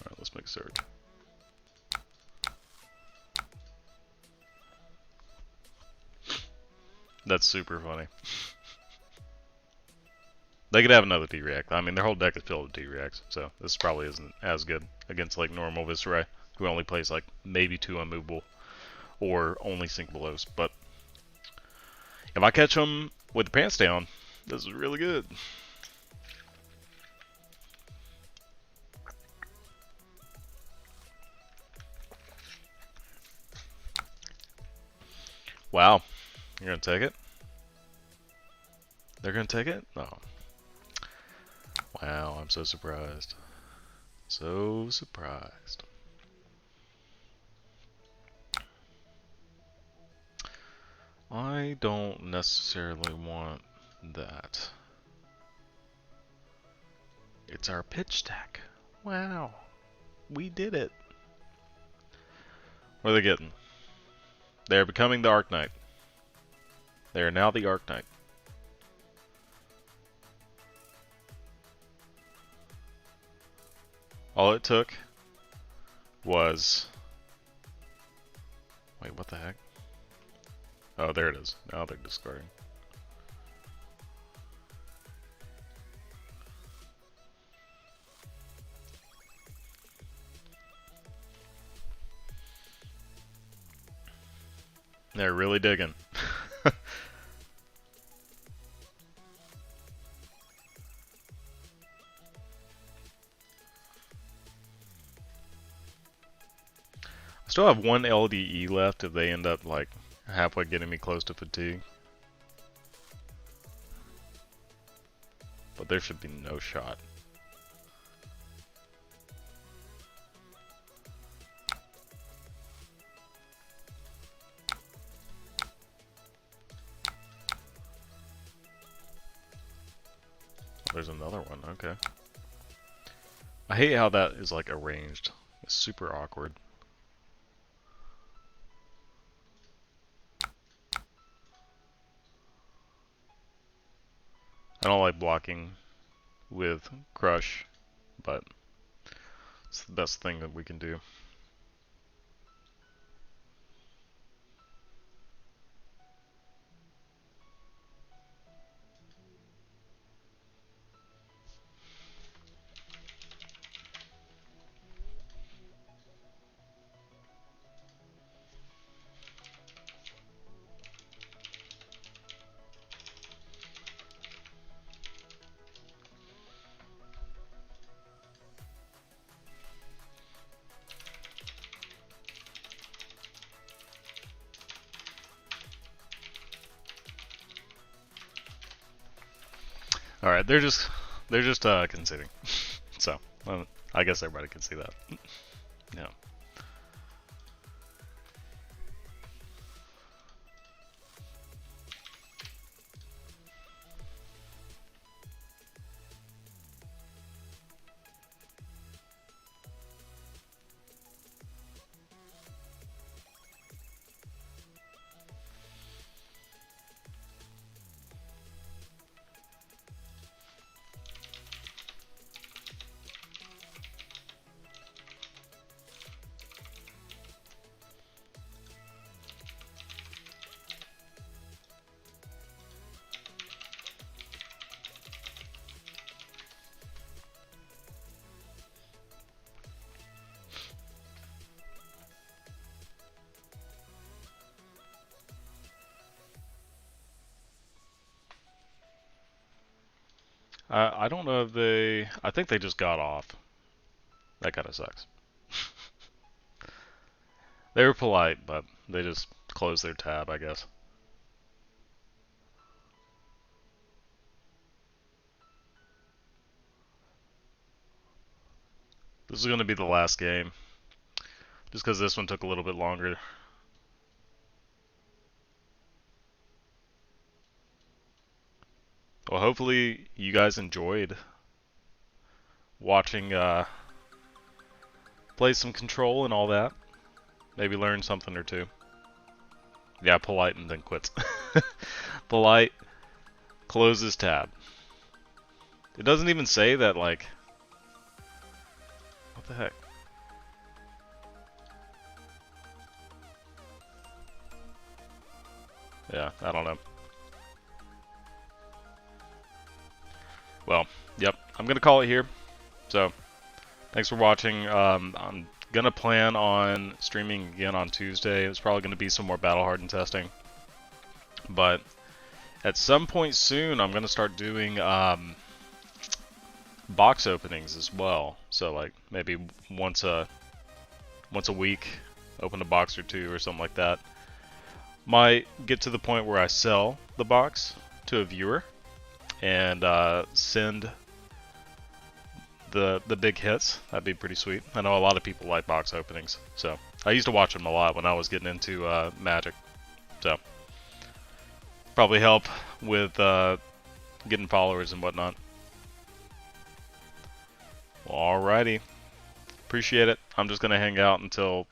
Alright, let's make Surge. That's super funny. They could have another D-React. I mean, their whole deck is filled with D-Reacts, so this probably isn't as good against like normal Viserai, who only plays like maybe 2 unmovable or only sync belows. But if I catch them with the pants down, this is really good. Wow, you're gonna take it? They're gonna take it? Oh. Wow, I'm so surprised. So surprised. I don't necessarily want that. It's our pitch deck. Wow. We did it. What are they getting? They're becoming the Arc Knight. They are now the Arc Knight. All it took was... Wait, what the heck? Oh, there it is. Now they're discarding. They're really digging. I still have 1 LDE left if they end up like halfway getting me close to fatigue. But there should be no shot. There's another one, okay. I hate how that is like arranged. It's super awkward. I don't like blocking with Crush, but it's the best thing that we can do. All right, they're just conceding. So I guess everybody can see that. Yeah. I don't know if they. I think they just got off. That kind of sucks. They were polite, but they just closed their tab, I guess. This is going to be the last game. Just because this one took a little bit longer. Well, hopefully you guys enjoyed watching play some Control and all that. Maybe learn something or two. Yeah, polite and then quits. Polite, closes tab. It doesn't even say that, like... What the heck? Yeah, I don't know. Well, yep, I'm gonna call it here. So, thanks for watching. I'm gonna plan on streaming again on Tuesday. It's probably gonna be some more Battle Hardened testing. But at some point soon, I'm gonna start doing box openings as well. So like maybe once a week, open a box or two or something like that. Might get to the point where I sell the box to a viewer and send the big hits. That'd be pretty sweet. I know a lot of people like box openings, so I used to watch them a lot when I was getting into Magic. So probably help with getting followers and whatnot. Well, alrighty, appreciate it. I'm just gonna hang out until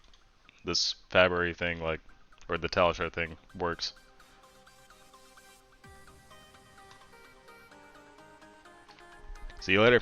this Fabry thing, like, or the Talishar thing works. See you later.